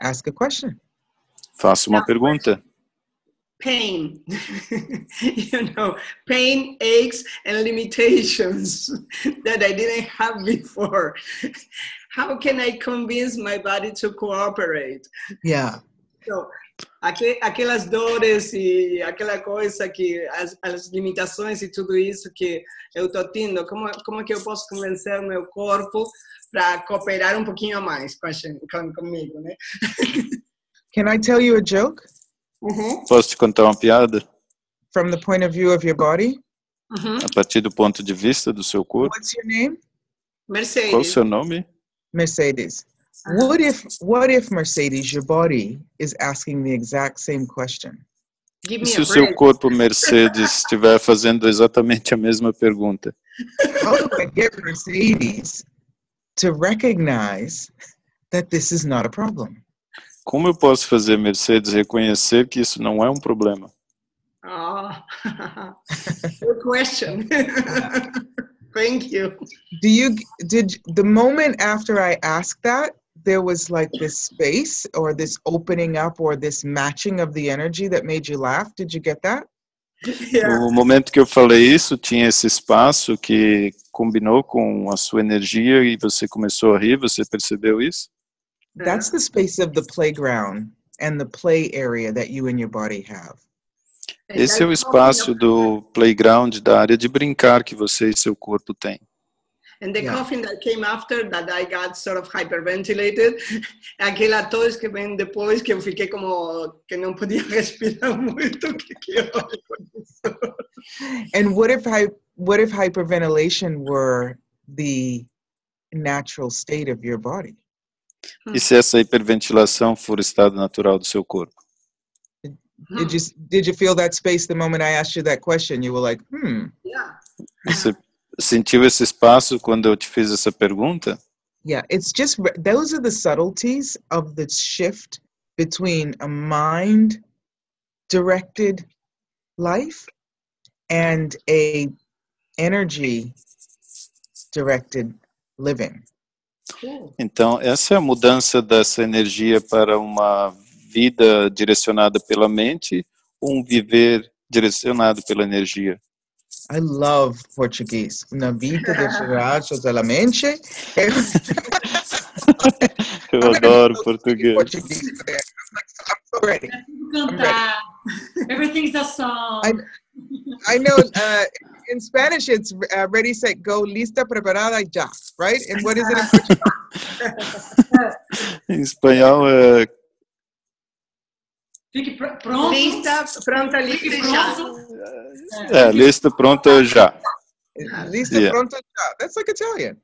Speaker 2: Ask a question.
Speaker 3: Faça uma pergunta.
Speaker 4: Pain. Pain, aches, and limitations that I didn't have before. How can I convince my body to cooperate?
Speaker 2: Yeah.
Speaker 4: So, aquelas dores e aquela coisa que as limitações e tudo isso que eu estou tendo, como que eu posso convencer o meu corpo para cooperar um pouquinho mais comigo, né?
Speaker 2: Can I tell you a joke?
Speaker 3: Posso te contar uma piada?
Speaker 2: From the point of view of your body?
Speaker 3: A partir do ponto de vista do seu corpo?
Speaker 2: What's your name?
Speaker 4: Mercedes.
Speaker 3: Qual o seu nome?
Speaker 2: Mercedes. What if Mercedes, your body, is asking the exact same question?
Speaker 4: Give
Speaker 3: E
Speaker 4: me
Speaker 3: se
Speaker 4: a
Speaker 3: o seu
Speaker 4: break.
Speaker 3: corpo Mercedes estiver fazendo exatamente a mesma pergunta?
Speaker 2: How do I get Mercedes to recognize that this is not a problem?
Speaker 3: Como eu posso fazer Mercedes reconhecer que isso não é um problema?
Speaker 4: Oh, good question. Thank you.
Speaker 2: Did the moment after I asked that, there was like this space or this opening up or this matching of the energy that made you laugh? Did you get that?
Speaker 4: Yeah.
Speaker 3: No momento que eu falei isso, tinha esse espaço que combinou com a sua energia e você começou a rir, você percebeu isso?
Speaker 2: That's the space of the playground and the play area that you and your body have.
Speaker 3: Esse é o espaço do playground, da área de brincar que você e seu corpo têm.
Speaker 4: And the
Speaker 2: Yeah.
Speaker 4: coughing that came after that I got sort of hyperventilated, aquela tos que vem depois que eu fiquei como que não podia respirar muito.
Speaker 2: And what if hyperventilation were the natural state of your body?
Speaker 3: E se essa hiperventilação for o estado natural do seu corpo?
Speaker 2: Did you feel that space the moment I asked you that question? You were like,
Speaker 4: Yeah.
Speaker 3: Você sentiu esse espaço quando eu te fiz essa pergunta?
Speaker 2: Yeah, it's just those are the subtleties of the shift between a mind-directed life and a energy-directed living.
Speaker 3: Então, essa é a mudança dessa energia para uma vida direcionada pela mente ou um viver direcionado pela energia?
Speaker 2: I love Portuguese. Una vida de della mente.
Speaker 3: Eu adoro português.
Speaker 2: Portuguese. I'm so ready.
Speaker 6: Cantar. Everything's a song.
Speaker 2: I know in Spanish it's ready, set, go, lista, preparada, ya, right? And what is it in Portuguese?
Speaker 3: Em espanhol é
Speaker 6: Fique pronto.
Speaker 4: Lista, pronta, lista e já.
Speaker 3: lista, pronta, já.
Speaker 2: Lista,
Speaker 3: Yeah.
Speaker 2: pronto, ya. That's like Italian.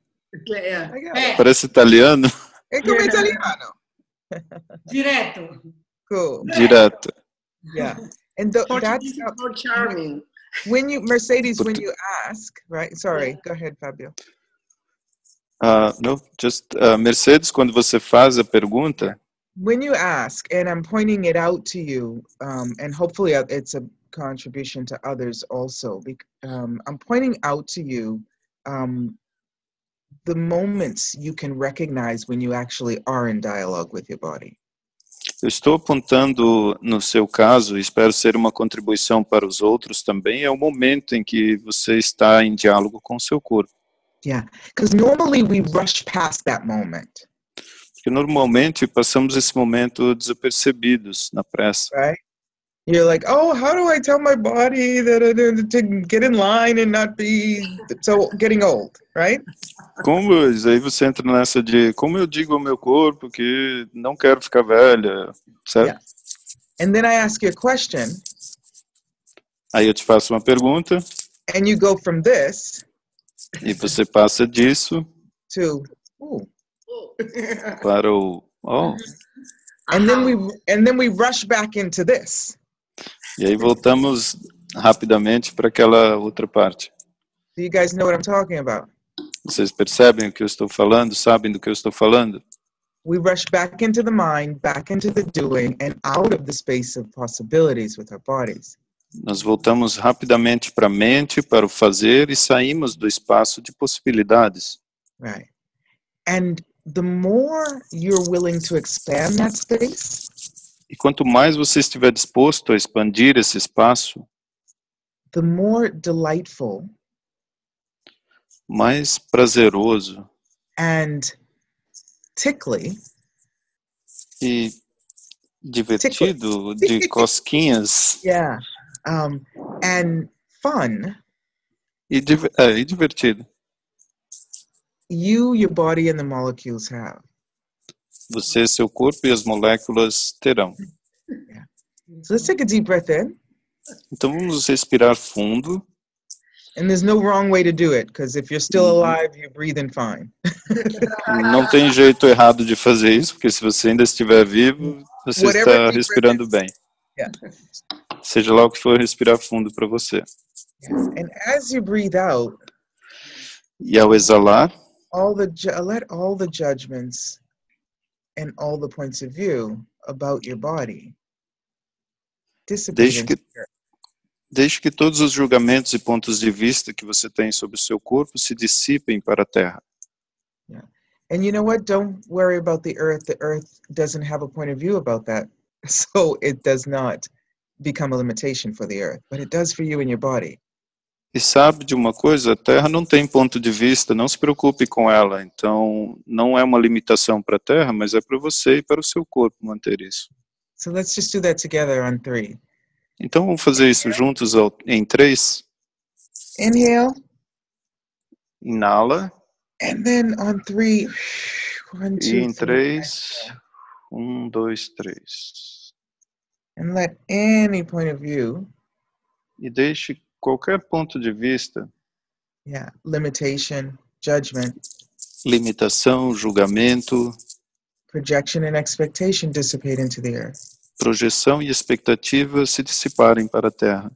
Speaker 4: Yeah.
Speaker 2: I got it.
Speaker 3: Parece italiano.
Speaker 2: É como italiano.
Speaker 6: Direto.
Speaker 2: Cool.
Speaker 3: Direto.
Speaker 2: Yeah. And that's
Speaker 4: Portuguese is more charming.
Speaker 2: when you, Mercedes, when you ask, right? Sorry, go ahead, Fabio.
Speaker 3: No, just Mercedes, quando você faz a pergunta,
Speaker 2: When you ask, and I'm pointing it out to you, and hopefully it's contribution to others also. I'm pointing out to you the moments you can recognize when you actually are in dialogue with your body.
Speaker 3: Eu estou apontando no seu caso, e espero ser uma contribuição para os outros também, é o momento em que você está em diálogo com o seu corpo.
Speaker 2: Yeah, because normally we rush past that moment.
Speaker 3: Porque normalmente passamos esse momento desapercebidos na pressa.
Speaker 2: Right? You're like, oh, how do I tell my body that to get in line and not be so getting old, right?
Speaker 3: Aí você entra nessa de como eu digo ao meu corpo que não quero ficar velha, certo?
Speaker 2: Yeah. And then I ask you a question.
Speaker 3: Aí eu te faço uma pergunta.
Speaker 2: And you go from this.
Speaker 3: E você passa disso
Speaker 2: to
Speaker 3: para o
Speaker 2: and then we rush back into this.
Speaker 3: E aí voltamos rapidamente para aquela outra parte.
Speaker 2: Do you guys know what I'm talking about?
Speaker 3: Vocês percebem o que eu estou falando? Sabem do que eu estou falando?
Speaker 2: We rush back into the mind, back into the doing, and out of the space of possibilities with our bodies.
Speaker 3: Nós voltamos rapidamente para a mente, para o fazer, e saímos do espaço de possibilidades.
Speaker 2: Right. And the more you're willing to expand that space,
Speaker 3: e quanto mais você estiver disposto a expandir esse espaço,
Speaker 2: the more delightful,
Speaker 3: mais prazeroso
Speaker 2: and tickly,
Speaker 3: e divertido, de cosquinhas,
Speaker 2: yeah, and fun,
Speaker 3: e divertido,
Speaker 2: you, your body, and the molecules have.
Speaker 3: Você, seu corpo e as moléculas terão.
Speaker 2: Yeah. So let's take a deep breath in.
Speaker 3: Então vamos respirar fundo.
Speaker 2: And there's no wrong way to do it, because if you're still alive, you're breathing fine.
Speaker 3: Não tem jeito errado de fazer isso, porque se você ainda estiver vivo, você está respirando bem.
Speaker 2: Yeah.
Speaker 3: Seja lá o que for, respirar fundo para você.
Speaker 2: Yes. And as you breathe out,
Speaker 3: e ao exalar,
Speaker 2: let all the judgments and all the points of view about your body dissipate.
Speaker 3: Deixe que todos os julgamentos e pontos de vista que você tem sobre o seu corpo se dissipem para a terra.
Speaker 2: Yeah. And you know what? Don't worry about the earth. The earth doesn't have a point of view about that. So it does not become a limitation for the earth, but it does for you and your body.
Speaker 3: E sabe de uma coisa? A terra não tem ponto de vista, não se preocupe com ela. Então, não é uma limitação para a terra, mas é para você e para o seu corpo manter isso.
Speaker 2: So let's just do that together on 3.
Speaker 3: Então, vamos fazer isso juntos em 3.
Speaker 2: Inhale.
Speaker 3: Inala.
Speaker 2: And then on 3, 1, 2,
Speaker 3: e em 3, 1, 2, 3.
Speaker 2: And let any point of view.
Speaker 3: E deixe qualquer ponto de vista.
Speaker 2: Yeah, limitation, judgment.
Speaker 3: Limitação, julgamento.
Speaker 2: Projection and expectation dissipate into the earth.
Speaker 3: Projeção e expectativa se dissiparem para a terra.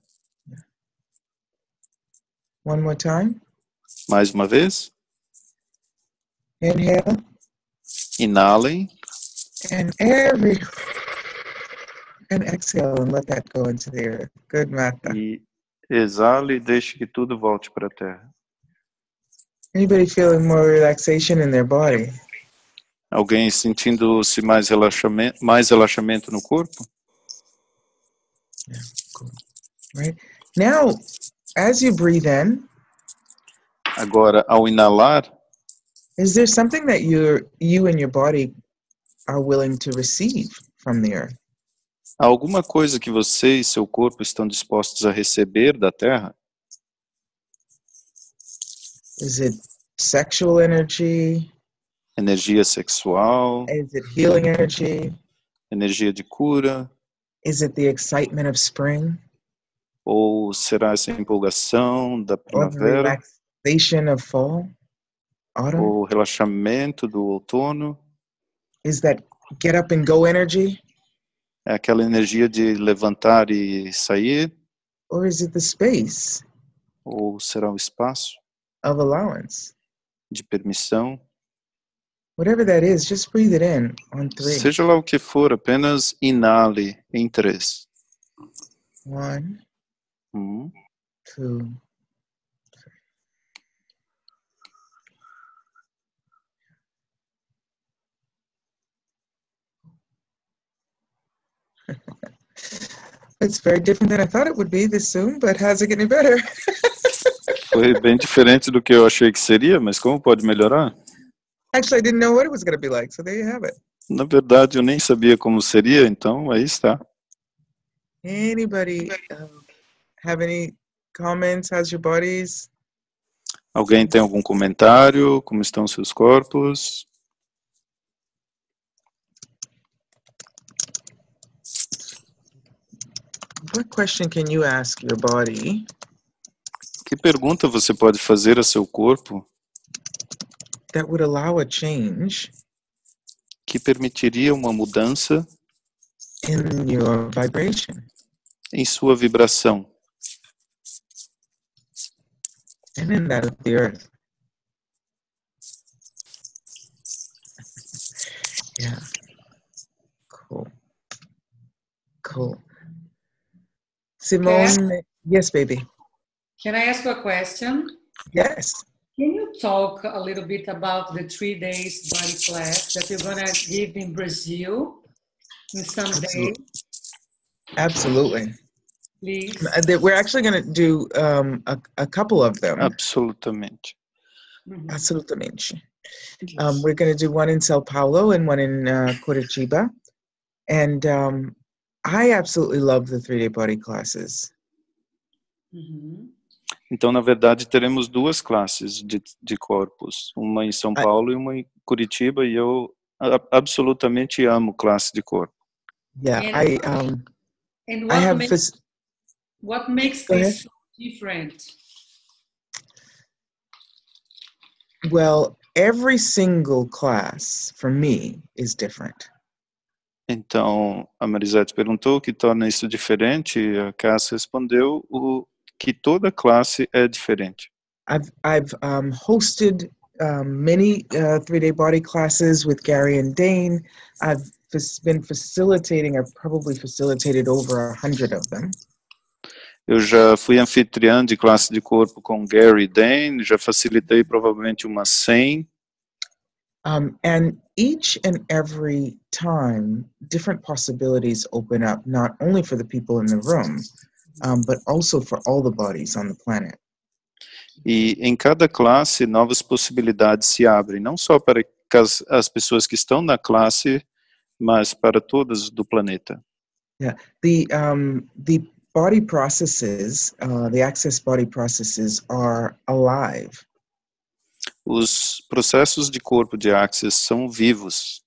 Speaker 2: Yeah. One more time.
Speaker 3: Mais uma vez.
Speaker 2: Inhale.
Speaker 3: Inalem.
Speaker 2: And exhale and let that go into the earth. Good, Martha.
Speaker 3: E exale e deixe que tudo volte para a terra.
Speaker 2: Anybody feeling more relaxation in their body?
Speaker 3: Alguém sentindo-se mais relaxamento no corpo?
Speaker 2: Yeah, cool. Right. Now, as you breathe in,
Speaker 3: agora, ao inalar,
Speaker 2: is there something that you and your body are willing to receive from the earth?
Speaker 3: há alguma coisa que você e seu corpo estão dispostos a receber da terra?
Speaker 2: Is it sexual energy?
Speaker 3: Energia sexual?
Speaker 2: Is it healing energy?
Speaker 3: Energia de cura?
Speaker 2: Is it the excitement of spring?
Speaker 3: Ou será essa empolgação da
Speaker 2: Or the
Speaker 3: primavera?
Speaker 2: relaxation of fall? Autumn?
Speaker 3: Ou relaxamento do outono?
Speaker 2: Is that get up and go energy?
Speaker 3: É aquela energia de levantar e sair?
Speaker 2: Or is it the space
Speaker 3: Ou será o espaço
Speaker 2: of allowance?
Speaker 3: de permissão?
Speaker 2: Whatever that is, just breathe it in on 3.
Speaker 3: Seja lá o que for, apenas inale em 3.
Speaker 2: 1,
Speaker 3: Um.
Speaker 2: 2. It's very different than I thought it would be this soon, but how's it getting better?
Speaker 3: Foi bem diferente do que eu achei que seria, mas como pode melhorar?
Speaker 2: Actually, I didn't know what it was going to be like, so there you have it.
Speaker 3: Na verdade, eu nem sabia como seria, então aí está.
Speaker 2: Anybody have any comments? How's your bodies?
Speaker 3: Alguém tem algum comentário? Como estão seus corpos?
Speaker 2: What question can you ask your body
Speaker 3: Que pergunta você pode fazer a seu corpo
Speaker 2: that would allow a change
Speaker 3: que permitiria uma mudança
Speaker 2: in your vibration
Speaker 3: em sua vibração
Speaker 2: and in that of the earth? Yeah. Cool. Cool. Simone, yes, baby.
Speaker 6: Can I ask you a question?
Speaker 2: Yes.
Speaker 6: Can you talk a little bit about the 3 days body class that you're going to give in Brazil in some day?
Speaker 2: Absolutely.
Speaker 6: Please.
Speaker 2: We're actually going to do a couple of them.
Speaker 3: absolutamente.
Speaker 2: Absolutamente. We're going to do one in Sao Paulo and one in Curitiba. And I absolutely love the 3-day body classes.
Speaker 3: Então, na verdade, teremos duas classes de corpos, uma em São Paulo e uma em Curitiba, e eu absolutamente amo classe de corpo.
Speaker 2: Yeah,
Speaker 6: And what
Speaker 2: Go
Speaker 6: makes
Speaker 2: ahead.
Speaker 6: this so different?
Speaker 2: Well, every single class for me is different.
Speaker 3: Então, a Marisete perguntou o que torna isso diferente, a Kass respondeu que toda classe é diferente.
Speaker 2: I've hosted many 3-day body classes with Gary and Dane. I've been facilitating, I've probably facilitated over 100 of them.
Speaker 3: Eu já fui anfitriã de classe de corpo com Gary e Dane, já facilitei provavelmente umas 100.
Speaker 2: And each and every time, different possibilities open up, not only for the people in the room, but also for all the bodies on the planet.
Speaker 3: E em cada classe, novas possibilidades se abrem, não só para as pessoas que estão na classe, mas para todas do planeta.
Speaker 2: Yeah, the body processes, the access body processes are alive.
Speaker 3: Os processos de corpo de Access são vivos.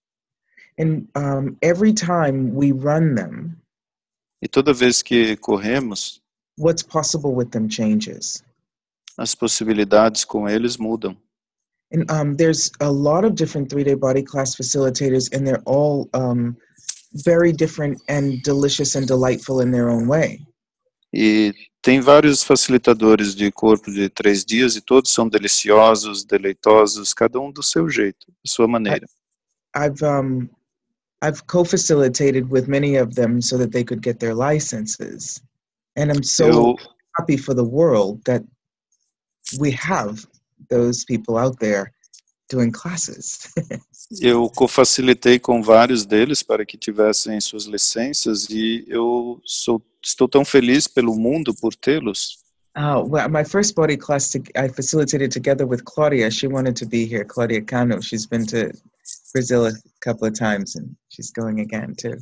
Speaker 2: And every time we run them,
Speaker 3: E toda vez que corremos,
Speaker 2: what's possible with them changes.
Speaker 3: as possibilidades com eles mudam.
Speaker 2: And there's a lot of different 3-day body class facilitators, and they're all very different and delicious and delightful in their own way.
Speaker 3: E tem vários facilitadores de corpo de 3 dias e todos são deliciosos, deleitosos, cada um do seu jeito, da sua maneira.
Speaker 2: I've co-facilitated with many of them so that they could get their licenses. And I'm so happy for the world that we have those people out there doing classes.
Speaker 3: Eu co-facilitei com vários deles para que tivessem suas licenças e eu estou tão feliz pelo mundo por tê-los.
Speaker 2: Well, my first body class I facilitated together with Claudia. She wanted to be here, Claudia Cano. She's been to Brazil a couple of times and she's going again too.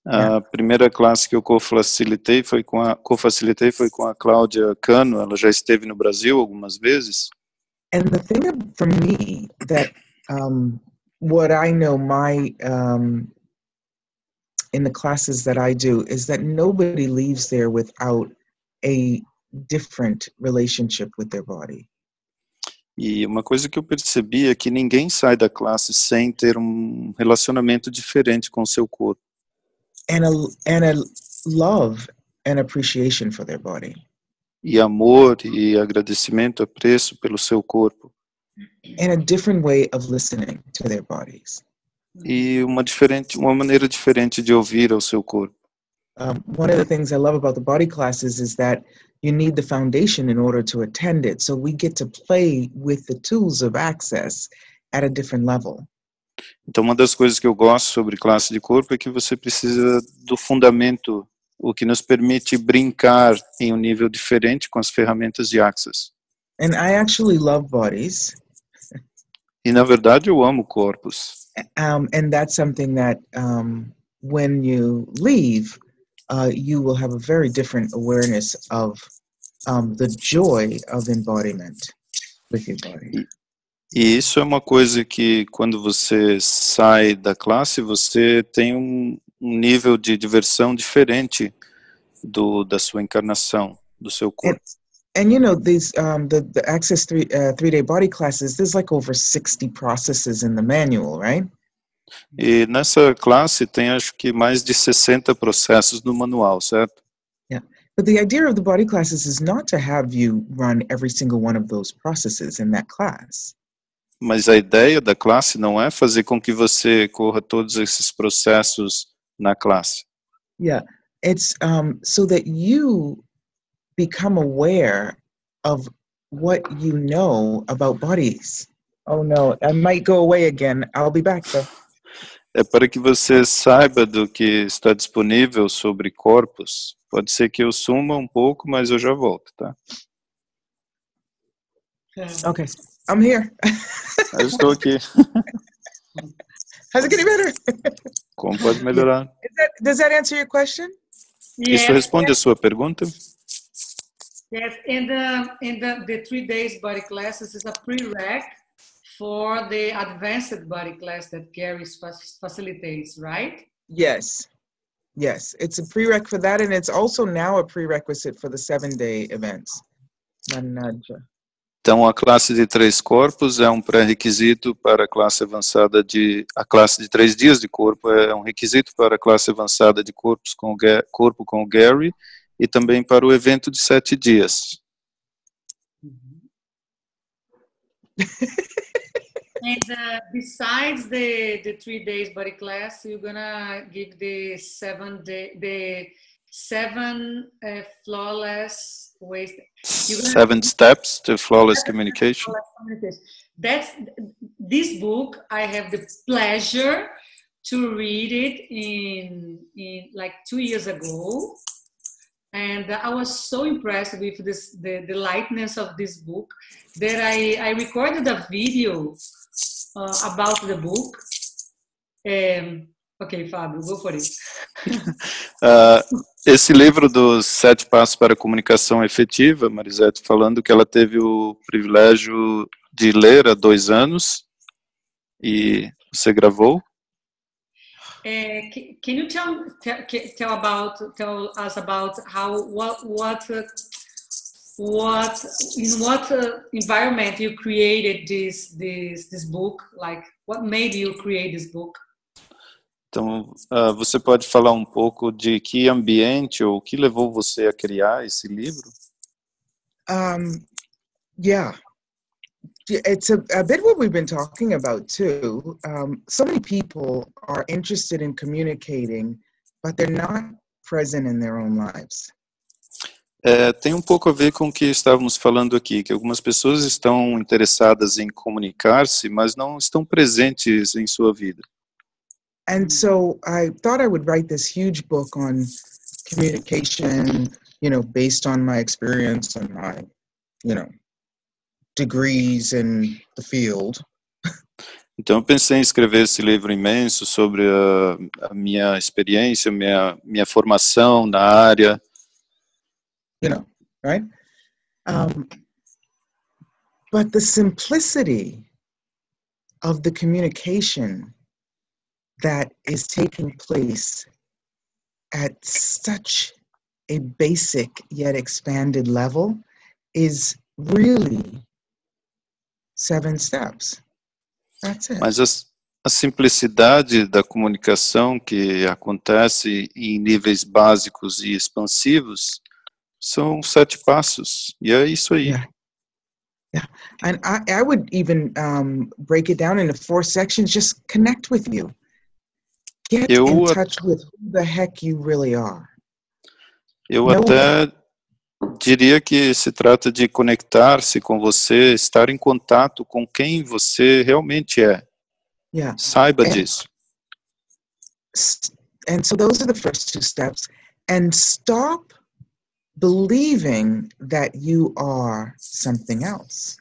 Speaker 3: A primeira classe que eu co-facilitei foi com a Cláudia Cano. Ela já esteve no Brasil algumas vezes.
Speaker 2: And the thing for me that what I know in the classes that I do is that nobody leaves there without a different relationship with their body.
Speaker 3: E uma coisa que eu percebi é que ninguém sai da classe sem ter relacionamento diferente com o seu corpo.
Speaker 2: And a love and appreciation for their body.
Speaker 3: E amor e agradecimento, apreço pelo seu corpo.
Speaker 2: And a different way of listening to their bodies.
Speaker 3: E uma maneira diferente de ouvir ao seu corpo.
Speaker 2: one of the things I love about the body classes is that you need the foundation in order to attend it. So we get to play with the tools of access at a different level.
Speaker 3: Então, uma das coisas que eu gosto sobre classe de corpo é que você precisa do fundamento, o que nos permite brincar em um nível diferente com as ferramentas de Access.
Speaker 2: And I actually love bodies.
Speaker 3: E, na verdade, eu amo corpos.
Speaker 2: And that's something that when you leave, you will have a very different awareness of the joy of embodiment with your body.
Speaker 3: E isso é uma coisa que, quando você sai da classe, você tem um nível de diversão diferente da sua encarnação, do seu corpo.
Speaker 2: And you know, these the Access 3-day body classes, there's like over 60 processes in the manual, right?
Speaker 3: E nessa classe tem, acho que, mais de 60 processos no manual, certo?
Speaker 2: Yeah, but the idea of the body classes is not to have you run every single one of those processes in that class.
Speaker 3: Mas a ideia da classe não é fazer com que você corra todos esses processos na classe.
Speaker 2: Yeah, it's so that you become aware of what you know about bodies. Oh no, I might go away again. I'll be back though.
Speaker 3: É para que você saiba do que está disponível sobre corpos. Pode ser que eu suma um pouco, mas eu já volto, tá?
Speaker 2: Okay, I'm here.
Speaker 3: Eu estou aqui.
Speaker 2: How's it getting better?
Speaker 3: Como pode melhorar?
Speaker 2: Does that answer your question?
Speaker 3: Isso responde a sua pergunta?
Speaker 6: Yes, and the 3 days body classes is a prereq for the advanced body class that Gary facilitates, right?
Speaker 2: Yes. Yes, it's a prereq for that, and it's also now a prerequisite for the 7-day events.
Speaker 3: Então, a classe de 3 corpos é um pré-requisito para a classe avançada a classe de 3 dias de corpo é um requisito para a classe avançada de corpo com o Gary e também para o evento de 7 dias.
Speaker 6: And besides the 3 days body class, you're gonna give the 7 flawless ways.
Speaker 3: 7 steps to flawless communication.
Speaker 6: That's this book. I have the pleasure to read it in like 2 years ago, and I was so impressed with the lightness of this book that I recorded a video about the book. Okay, Fábio, go for it.
Speaker 3: Esse livro dos 7 passos para a comunicação efetiva, Marisete falando que ela teve o privilégio de ler há 2 anos e você gravou.
Speaker 6: Can you tell us about how in what environment you created this book? Like, what made you create this book?
Speaker 3: Então, você pode falar um pouco de que ambiente ou o que levou você a criar esse livro?
Speaker 2: Yeah, it's a bit what we've been talking about too. So many people are interested in communicating, but they're not present in their own lives.
Speaker 3: Tem um pouco a ver com o que estávamos falando aqui, que algumas pessoas estão interessadas em comunicar-se, mas não estão presentes em sua vida.
Speaker 2: And so I thought I would write this huge book on communication, you know, based on my experience and my, you know, degrees in the field.
Speaker 3: Então eu pensei em escrever esse livro imenso sobre a minha experiência, minha formação na área.
Speaker 2: You know, right? But the simplicity of the communication that is taking place at such a basic yet expanded level is really 7 steps. That's it.
Speaker 3: Mas a simplicidade da comunicação que acontece em níveis básicos e expansivos são 7 passos, e é isso aí.
Speaker 2: Yeah. Yeah. And I would even break it down into 4 sections. Just connect with you. Get in touch with who the heck you really are.
Speaker 3: Eu até diria que se trata de conectar-se com você, estar em contato com quem você realmente é.
Speaker 2: Yeah.
Speaker 3: Saiba disso.
Speaker 2: And so those are the first two steps. And stop believing that you are something else.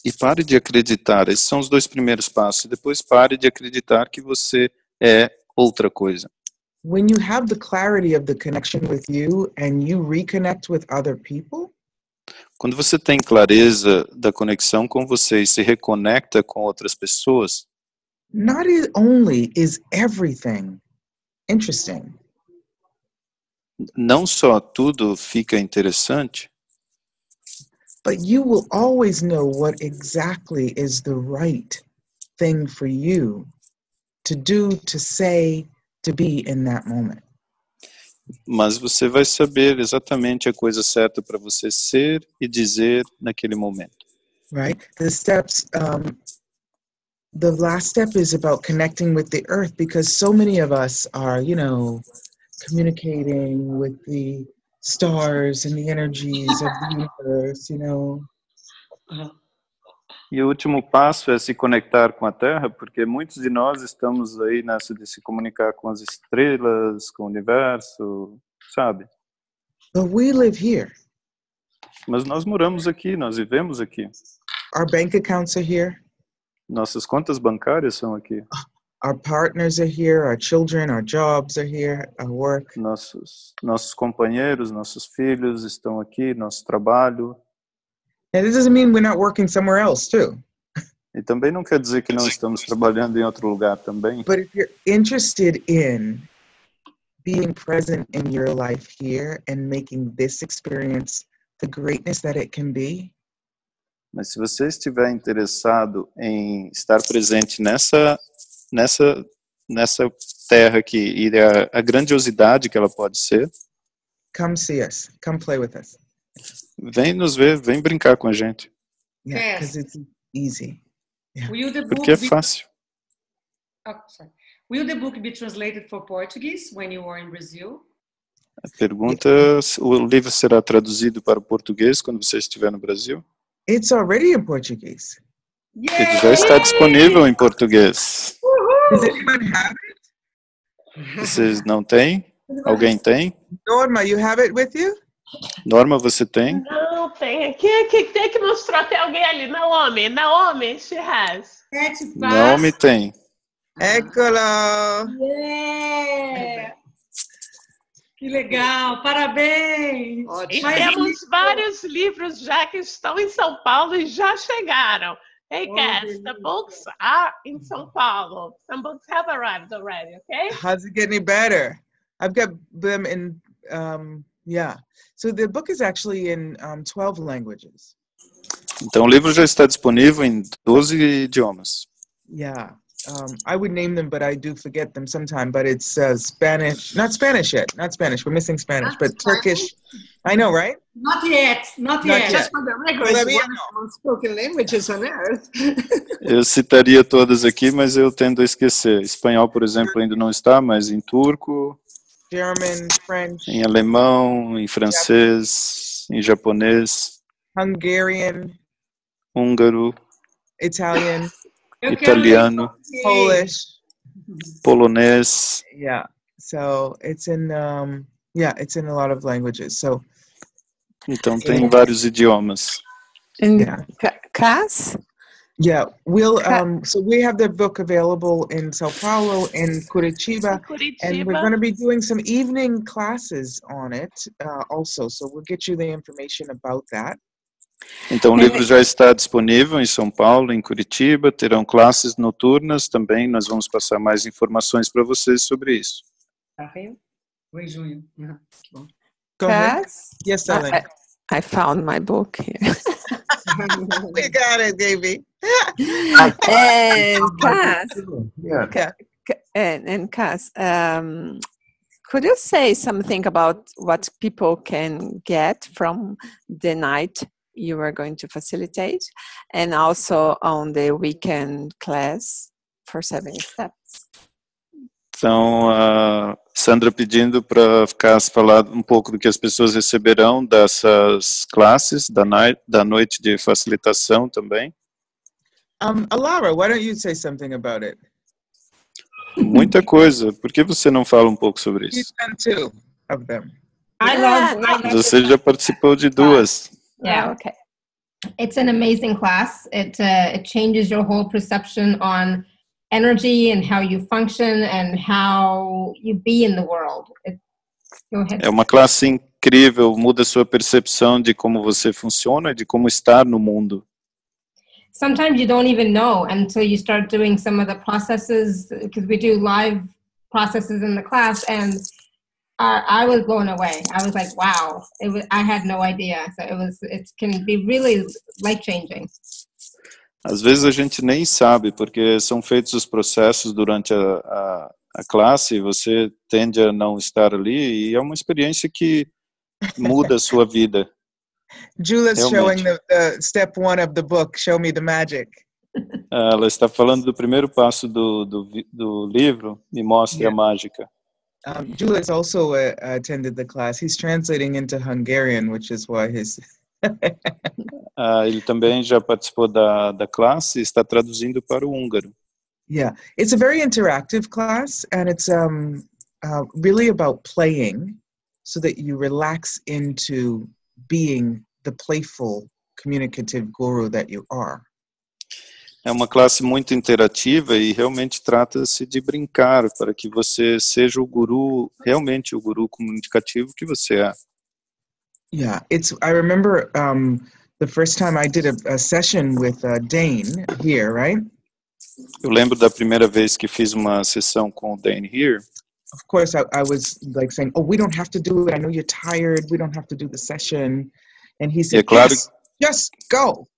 Speaker 3: E pare de acreditar. Esses são os dois primeiros passos. Depois pare de acreditar que você é outra coisa.
Speaker 2: When you have the clarity of the connection with you and you reconnect with other people,
Speaker 3: quando você tem clareza da conexão com você e se reconecta com outras pessoas,
Speaker 2: not only is everything interesting,
Speaker 3: não só tudo fica interessante,
Speaker 2: but you will always know what exactly is the right thing for you to do, to say, to be in that moment.
Speaker 3: Mas você vai saber exatamente a coisa certa para você ser e dizer naquele momento.
Speaker 2: Right? The steps, the last step is about connecting with the earth, because so many of us are, communicating with the stars and the energies of the universe,
Speaker 3: E o último passo é se conectar com a Terra, porque muitos de nós estamos aí nessa de se comunicar com as estrelas, com o universo, sabe?
Speaker 2: But we live here.
Speaker 3: Mas nós moramos aqui, nós vivemos aqui.
Speaker 2: Our bank accounts are here.
Speaker 3: Nossas contas bancárias são aqui.
Speaker 2: Our partners are here, our children, our jobs are here, our work.
Speaker 3: Nossos companheiros, nossos filhos estão aqui, nosso trabalho.
Speaker 2: And this doesn't mean we're not working somewhere else too.
Speaker 3: E também não quer dizer que não estamos trabalhando em outro lugar também.
Speaker 2: But if you're interested in being present in your life here and making this experience the greatness that it can be,
Speaker 3: mas se você estiver interessado em estar presente nessa terra aqui e a grandiosidade que ela pode ser,
Speaker 2: come see us, come play with us.
Speaker 3: Vem nos ver, vem brincar com a gente.
Speaker 2: Yeah, because it's easy. Yeah.
Speaker 3: Porque é fácil.
Speaker 6: Will the book be translated for Portuguese when you are in Brazil?
Speaker 3: A pergunta, o livro será traduzido para o português quando você estiver no Brasil?
Speaker 2: It's already in Portuguese.
Speaker 3: Ele já está disponível em português.
Speaker 2: Does anyone have it?
Speaker 3: Vocês não têm? Alguém tem?
Speaker 2: Norma, you have it with you?
Speaker 3: Norma, você tem?
Speaker 8: Não tem. Tem que mostrar até alguém ali. Naomi, she has.
Speaker 3: Naomi tem.
Speaker 2: Écola!
Speaker 6: Yeah! Que legal, parabéns!
Speaker 8: E temos vários livros já que estão em São Paulo e já chegaram. Hey, Kass, the books are in São Paulo. Some books have arrived already, okay?
Speaker 2: How's it getting better? I've got them in, yeah. So the book is actually in 12 languages.
Speaker 3: Então o livro já está disponível em 12 idiomas.
Speaker 2: Yeah. I would name them, but I do forget them sometime. But it's Spanish, not Spanish yet, not Spanish. We're missing Spanish, but Turkish. I know, right?
Speaker 6: Not yet.
Speaker 4: Just for the record, it's one of the most spoken languages on earth.
Speaker 3: Eu citaria todas aqui, mas eu tendo a esquecer. Espanhol, por exemplo, ainda não está, mas em turco,
Speaker 2: German, French,
Speaker 3: em alemão, em francês, em japonês,
Speaker 2: Hungarian,
Speaker 3: húngaro,
Speaker 2: Italian,
Speaker 3: italiano,
Speaker 2: Polish,
Speaker 3: polonês.
Speaker 2: yeah. So it's in it's in a lot of languages. So
Speaker 3: então tem vários idiomas.
Speaker 1: And
Speaker 2: Yeah.
Speaker 1: Kass?
Speaker 2: Yeah, we'll so we have the book available in Sao Paulo and Curitiba, and we're going to be doing some evening classes on it also. So we'll get you the information about that.
Speaker 3: Então o livro já está disponível em São Paulo, em Curitiba, terão classes noturnas também, nós vamos passar mais informações para vocês sobre isso.
Speaker 6: Em junho.
Speaker 2: Go ahead.
Speaker 1: Kass?
Speaker 2: Yes, darling.
Speaker 1: I found my book here.
Speaker 2: We got it, baby.
Speaker 1: And Kass,
Speaker 2: Okay.
Speaker 1: and Kass, could you say something about what people can get from the night you are going to facilitate, and also on the weekend class for 7 steps?
Speaker 3: Então, a Sandra pedindo para Kass falar um pouco do que as pessoas receberão dessas classes, da noite de facilitação também.
Speaker 2: Alara, why don't you say something about it?
Speaker 3: Muita coisa. Por que você não fala um pouco sobre
Speaker 2: You've
Speaker 3: isso?
Speaker 2: done two of them.
Speaker 5: I
Speaker 1: Yeah,
Speaker 5: love
Speaker 3: Você já participou de duas.
Speaker 5: Yeah.
Speaker 1: Okay.
Speaker 5: It's an amazing class. It changes your whole perception on energy and how you function and how you be in the world. Go ahead.
Speaker 3: É uma classe incrível, muda sua percepção de como você funciona e de como estar no mundo.
Speaker 5: Sometimes you don't even know until you start doing some of the processes, because we do live processes in the class, and I was blown away. I was like, wow, I had no idea. So it can be really life-changing.
Speaker 3: Às vezes a gente nem sabe, porque são feitos os processos durante a classe, e você tende a não estar ali, e é uma experiência que muda a sua vida.
Speaker 2: Julie's showing
Speaker 3: Realmente.
Speaker 2: the step one of the book, Show Me the Magic.
Speaker 3: Ela está falando do primeiro passo do livro, Me Mostre a Mágica.
Speaker 2: Julius also attended the class. He's translating into Hungarian, which is why his...
Speaker 3: Ele também já participou da classe e está traduzindo para o húngaro.
Speaker 2: Yeah, it's a very interactive class, and it's really about playing so that you relax into being the playful, communicative guru that you are.
Speaker 3: É uma classe muito interativa e realmente trata-se de brincar para que você seja o guru, realmente o guru comunicativo que você é.
Speaker 2: Yeah, I remember the first time I did a session with Dane here, right?
Speaker 3: Eu lembro da primeira vez que fiz uma sessão com o Dane here.
Speaker 2: Of course, I was like saying, "Oh, we don't have to do it. I know you're tired. We don't have to do the session." And he said,
Speaker 3: claro,
Speaker 2: "Yes, just go."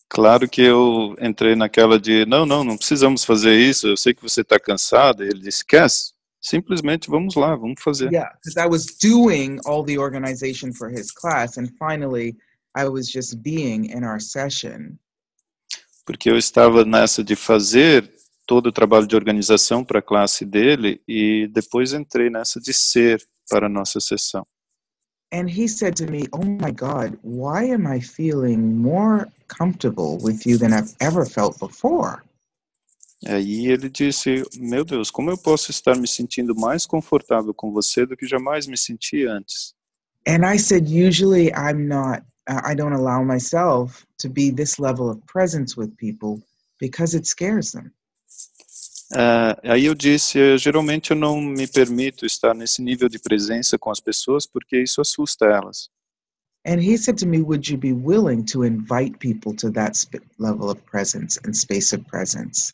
Speaker 3: Claro que eu entrei naquela de, não precisamos fazer isso, eu sei que você está cansado. E ele disse, Kass, simplesmente vamos lá, vamos fazer.
Speaker 2: Yeah, because I was doing all the organization for his class, and finally I was just being in our session.
Speaker 3: Porque eu estava nessa de fazer todo o trabalho de organização para a classe dele e depois entrei nessa de ser para a nossa sessão.
Speaker 2: And he said to me, "Oh my God, why am I feeling more comfortable with you than I've ever felt before?"
Speaker 3: Aí ele disse, meu Deus, como eu posso estar me sentindo mais confortável com você do que jamais me senti antes?
Speaker 2: And I said, usually I don't allow myself to be this level of presence with people because it scares them.
Speaker 3: Aí eu disse, geralmente eu não me permito estar nesse nível de presença com as pessoas porque isso assusta elas.
Speaker 2: And he said to me, would you be willing to invite people to that level of presence and space of presence?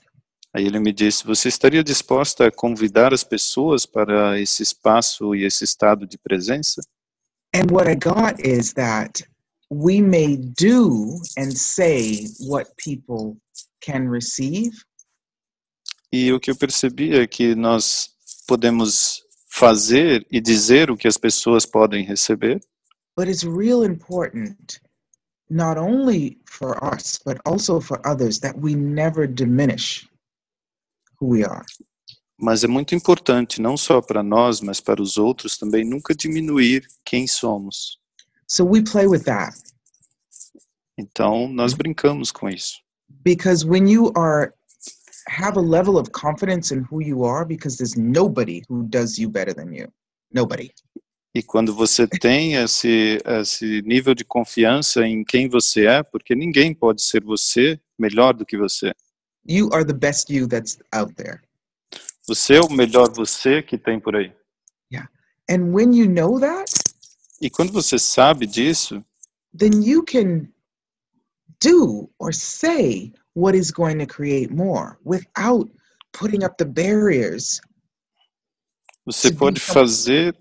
Speaker 3: Aí ele me disse, você estaria disposta a convidar as pessoas para esse espaço e esse estado de presença?
Speaker 2: And what I got is that we may do and say what people can receive.
Speaker 3: E o que eu percebi é que nós podemos fazer e dizer o que as pessoas podem receber.
Speaker 2: But it's real important, not only for us, but also for others, that we never diminish who we are.
Speaker 3: Mas é muito importante, não só para nós, mas para os outros também, nunca diminuir quem somos.
Speaker 2: So we play with that.
Speaker 3: Então, nós brincamos com isso.
Speaker 2: Because when you have a level of confidence in who you are, because there's nobody who does you better than you. Nobody.
Speaker 3: E quando você tem esse nível de confiança em quem você é, porque ninguém pode ser você melhor do que você.
Speaker 2: You are the best you that's out there.
Speaker 3: Você é o melhor você que tem por aí.
Speaker 2: Yeah. And when you know that,
Speaker 3: e quando você sabe disso,
Speaker 2: then you can do or say what is going to create more without putting up the barriers.
Speaker 3: Você pode fazer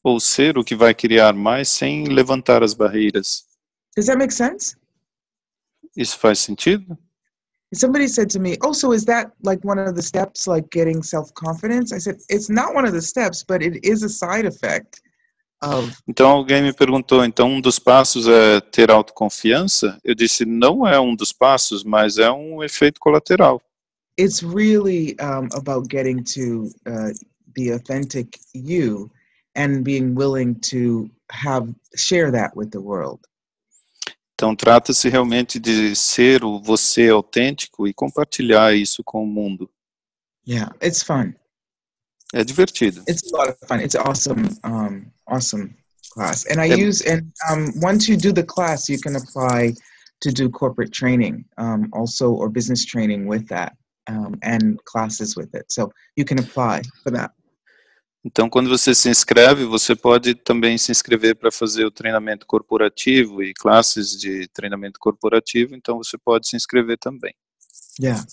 Speaker 3: ou ser o que vai criar mais sem levantar as barreiras.
Speaker 2: Does that make sense?
Speaker 3: Isso faz sentido?
Speaker 2: Somebody said to me, "Oh, so is that like one of the steps, like getting self-confidence?" I said, "It's not one of the steps, but it is a side effect of..."
Speaker 3: Então alguém me perguntou, então dos passos é ter autoconfiança? Eu disse, não é um dos passos, mas é um efeito colateral.
Speaker 2: it's really about getting to the authentic you and being willing to share that with the world.
Speaker 3: Então, trata-se realmente de ser o você autêntico e compartilhar isso com o mundo.
Speaker 2: Yeah, it's fun.
Speaker 3: É divertido.
Speaker 2: It's a lot of fun. It's awesome, awesome class. And once you do the class, you can apply to do corporate training also, or business training with that, and classes with it. So you can apply for that.
Speaker 3: Então, quando você se inscreve, você pode também se inscrever para fazer o treinamento corporativo e classes de treinamento corporativo, então você pode se inscrever também.
Speaker 2: Yeah.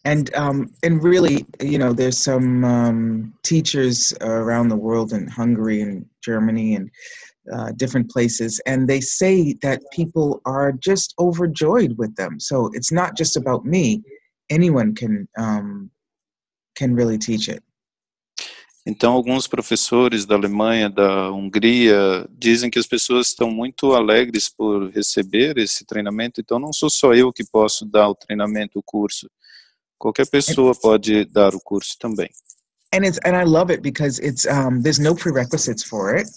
Speaker 2: And really, there's some teachers around the world in Hungary and Germany and different places, and they say that people are just overjoyed with them. So it's not just about me. Anyone can really teach it.
Speaker 3: Então, alguns professores da Alemanha, da Hungria, dizem que as pessoas estão muito alegres por receber esse treinamento. Então, não sou só eu que posso dar o treinamento, o curso. Qualquer pessoa pode dar o curso também.
Speaker 2: And I love it because it's there's no prerequisites for it.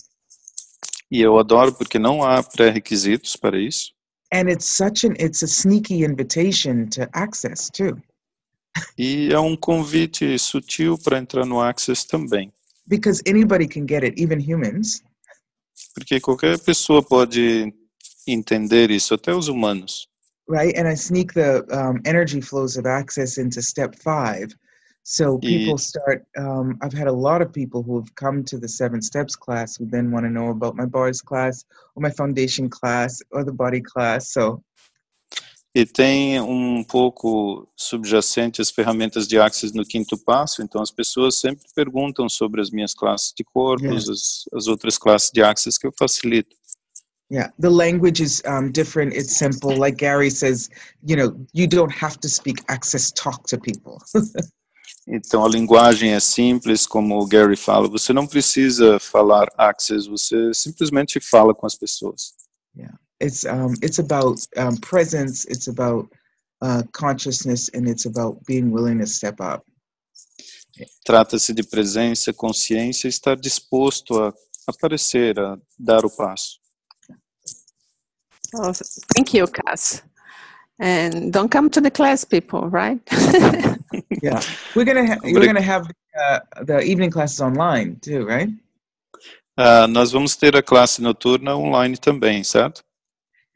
Speaker 3: E eu adoro porque não há pré-requisitos para isso.
Speaker 2: And it's a sneaky invitation to access too.
Speaker 3: E é um convite sutil para entrar no Access também.
Speaker 2: Because anybody can get it, even humans.
Speaker 3: Porque qualquer pessoa pode entender isso, até os humanos.
Speaker 2: Right, and I sneak the energy flows of Access into step 5. So people start, I've had a lot of people who have come to the 7 steps class who then want to know about my bars class or my foundation class or the body class, so.
Speaker 3: E tem um pouco subjacente as ferramentas de Access no 5º passo, então as pessoas sempre perguntam sobre as minhas classes de corpos, as outras classes de Access que eu facilito.
Speaker 2: Yeah, the language is different, it's simple, like Gary says, you don't have to speak Access talk to people.
Speaker 3: Então a linguagem é simples, como o Gary fala, você não precisa falar Access, você simplesmente fala com as pessoas.
Speaker 2: Yeah. It's about presence, it's about consciousness, and it's about being willing to step up.
Speaker 3: Trata-se de presença, consciência, estar disposto a aparecer, a dar o passo.
Speaker 1: Oh, thank you, Kass. And don't come to the class, people, right?
Speaker 2: Yeah, we're gonna have the evening classes online too, right?
Speaker 3: Nós vamos ter a classe noturna online também, certo?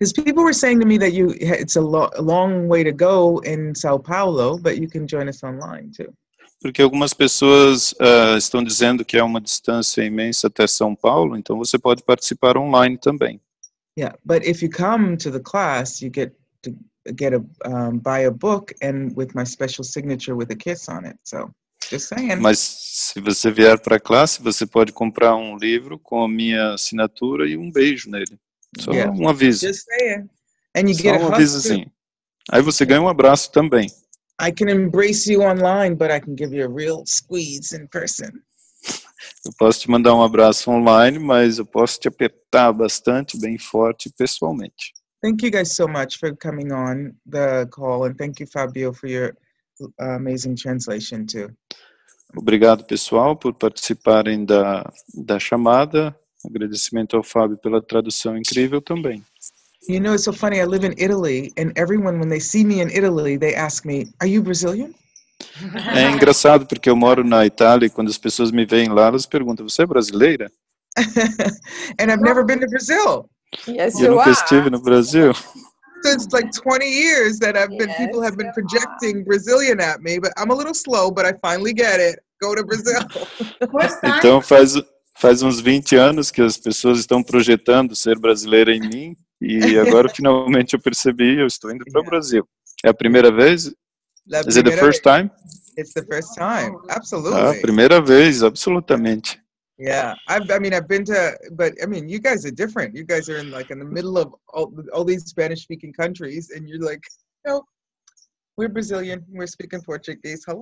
Speaker 2: Because people were saying to me that it's a long way to go in Sao Paulo, but you can join us online too.
Speaker 3: Porque algumas pessoas estão dizendo que é uma distância imensa até São Paulo, então você pode participar online também.
Speaker 2: Yeah, but if you come to the class, you get to buy a book and with my special signature with a kiss on it. So, just saying.
Speaker 3: Mas se você vier para a classe, você pode comprar um livro com a minha assinatura e um beijo nele. Só um aviso.
Speaker 2: Just saying. And you
Speaker 3: Só
Speaker 2: get
Speaker 3: um avisozinho. Aí você ganha um abraço também.
Speaker 2: I can embrace you online, but I can give you a real squeeze in person.
Speaker 3: Eu posso te mandar um abraço online, mas eu posso te apertar bastante, bem forte, pessoalmente.
Speaker 2: Thank you guys so much for coming on the call, and thank you, Fabio, for your amazing translation too.
Speaker 3: Obrigado, pessoal, por participarem da chamada. Agradecimento ao Fábio pela tradução incrível também.
Speaker 2: You know, it's so funny, I live in Italy, and everyone, when they see me in Italy, they ask me, are you Brazilian?
Speaker 3: É engraçado, porque eu moro na Itália e quando as pessoas me veem lá, elas perguntam, você é brasileira?
Speaker 2: And I've never been to Brazil.
Speaker 1: Yes,
Speaker 3: eu nunca estive no Brasil.
Speaker 2: So it's like 20 years that people have been projecting Brazilian at me, but I'm a little slow, but I finally get it. Go to Brazil.
Speaker 3: Então faz uns 20 anos que as pessoas estão projetando ser brasileira em mim e agora finalmente eu percebi, eu estou indo para o Brasil. É a primeira vez? Is it the first time?
Speaker 2: It's the first time, absolutely.
Speaker 3: Primeira vez, absolutamente.
Speaker 2: Yeah, I've been to, but I mean, you guys are different. You guys are in the middle of all these Spanish-speaking countries, and you're like, no, we're Brazilian, we're speaking Portuguese. Hello.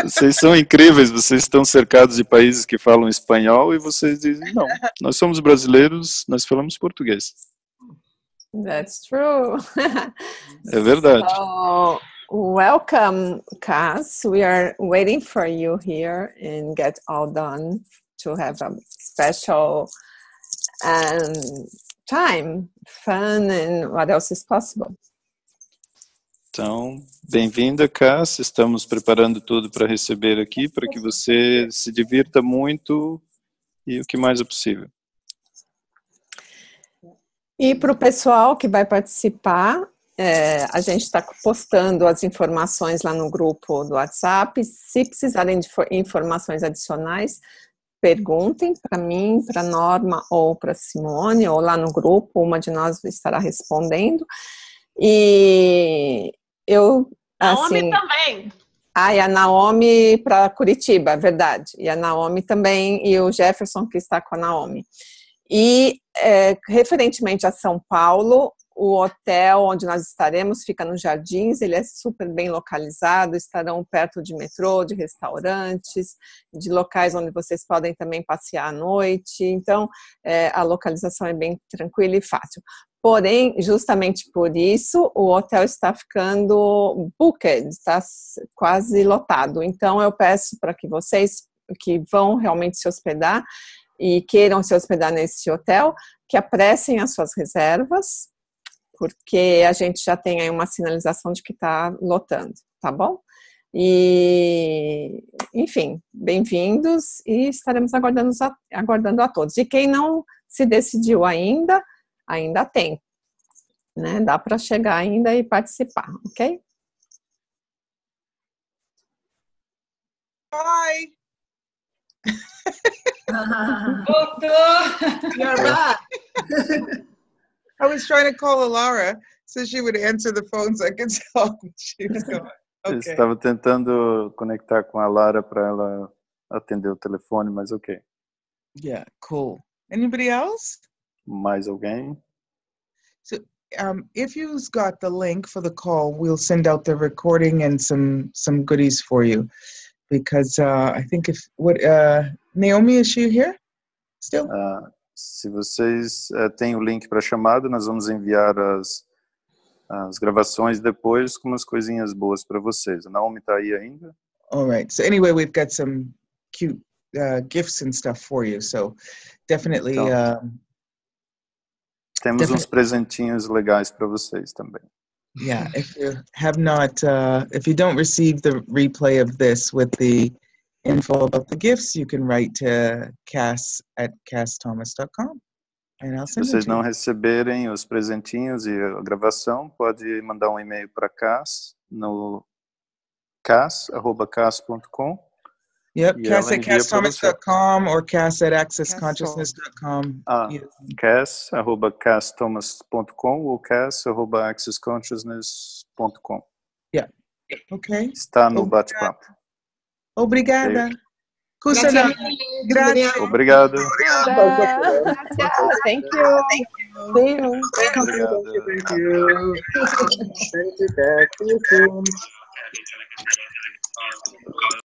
Speaker 3: Vocês são incríveis. Vocês estão cercados de países que falam espanhol e vocês dizem, não, nós somos brasileiros, nós falamos português.
Speaker 1: That's true.
Speaker 3: É verdade.
Speaker 1: So, Welcome, Kass. We are waiting for you here and get all done to have a special time, fun, and what else is possible.
Speaker 3: Então, bem-vinda, Kass. Estamos preparando tudo para receber aqui, para que você se divirta muito e o que mais é possível.
Speaker 1: E para o pessoal que vai participar, a gente está postando as informações lá no grupo do WhatsApp. Se precisarem de informações adicionais, perguntem para mim, para Norma ou para Simone, ou lá no grupo, uma de nós estará respondendo. E eu, assim...
Speaker 8: Naomi também.
Speaker 1: E a Naomi para Curitiba, é verdade. E a Naomi também, e o Jefferson que está com a Naomi. E, referentemente a São Paulo, o hotel onde nós estaremos fica nos Jardins, ele é super bem localizado, estarão perto de metrô, de restaurantes, de locais onde vocês podem também passear à noite, então a localização é bem tranquila e fácil. Porém, justamente por isso, o hotel está ficando booked, está quase lotado. Então, eu peço para que vocês que vão realmente se hospedar e queiram se hospedar nesse hotel, que apressem as suas reservas, porque a gente já tem aí uma sinalização de que está lotando, tá bom? E, enfim, bem-vindos e estaremos aguardando a todos. E quem não se decidiu ainda tem, né? Dá para chegar ainda e participar, ok?
Speaker 2: Bye.
Speaker 6: Voltou!
Speaker 4: You're back.
Speaker 2: I was trying to call Alara so she would answer the phone so I could tell what she was going.
Speaker 3: Eu
Speaker 2: Okay.
Speaker 3: estava tentando conectar com a Lara para ela atender o telefone, mas ok.
Speaker 2: Yeah, cool. Anybody else?
Speaker 3: Mais alguém?
Speaker 2: So, if you've got the link for the call, we'll send out the recording and some goodies for you. Because I think Naomi, is she here still?
Speaker 3: Se vocês têm o link para a chamada, nós vamos enviar as gravações depois com umas coisinhas boas para vocês. A Naomi está aí ainda?
Speaker 2: All right. So anyway, we've got some cute gifts and stuff for you. So definitely.
Speaker 3: Então, temos uns presentinhos legais para vocês também.
Speaker 2: Yeah. If you have not, if you don't receive the replay of this with the info about the gifts, you can write to Kass@kassthomas.com and I'll send
Speaker 3: Se vocês
Speaker 2: it to
Speaker 3: não
Speaker 2: you.
Speaker 3: receberem os presentinhos e a gravação, pode mandar um e-mail para Kass no kass@kass.com.
Speaker 2: Yep, Kass@kassthomas.com or Kass@accessconsciousness.com.
Speaker 3: Kass@kassthomas.com ou Kass@accessconsciousness.com.
Speaker 2: Yeah. Okay.
Speaker 3: Está no bate-papo.
Speaker 2: Obrigada.
Speaker 4: Grazie.
Speaker 2: Grazie.
Speaker 3: Obrigado.
Speaker 1: Thank you. See you.
Speaker 3: Obrigado.
Speaker 2: Thank you. Send it back to you soon.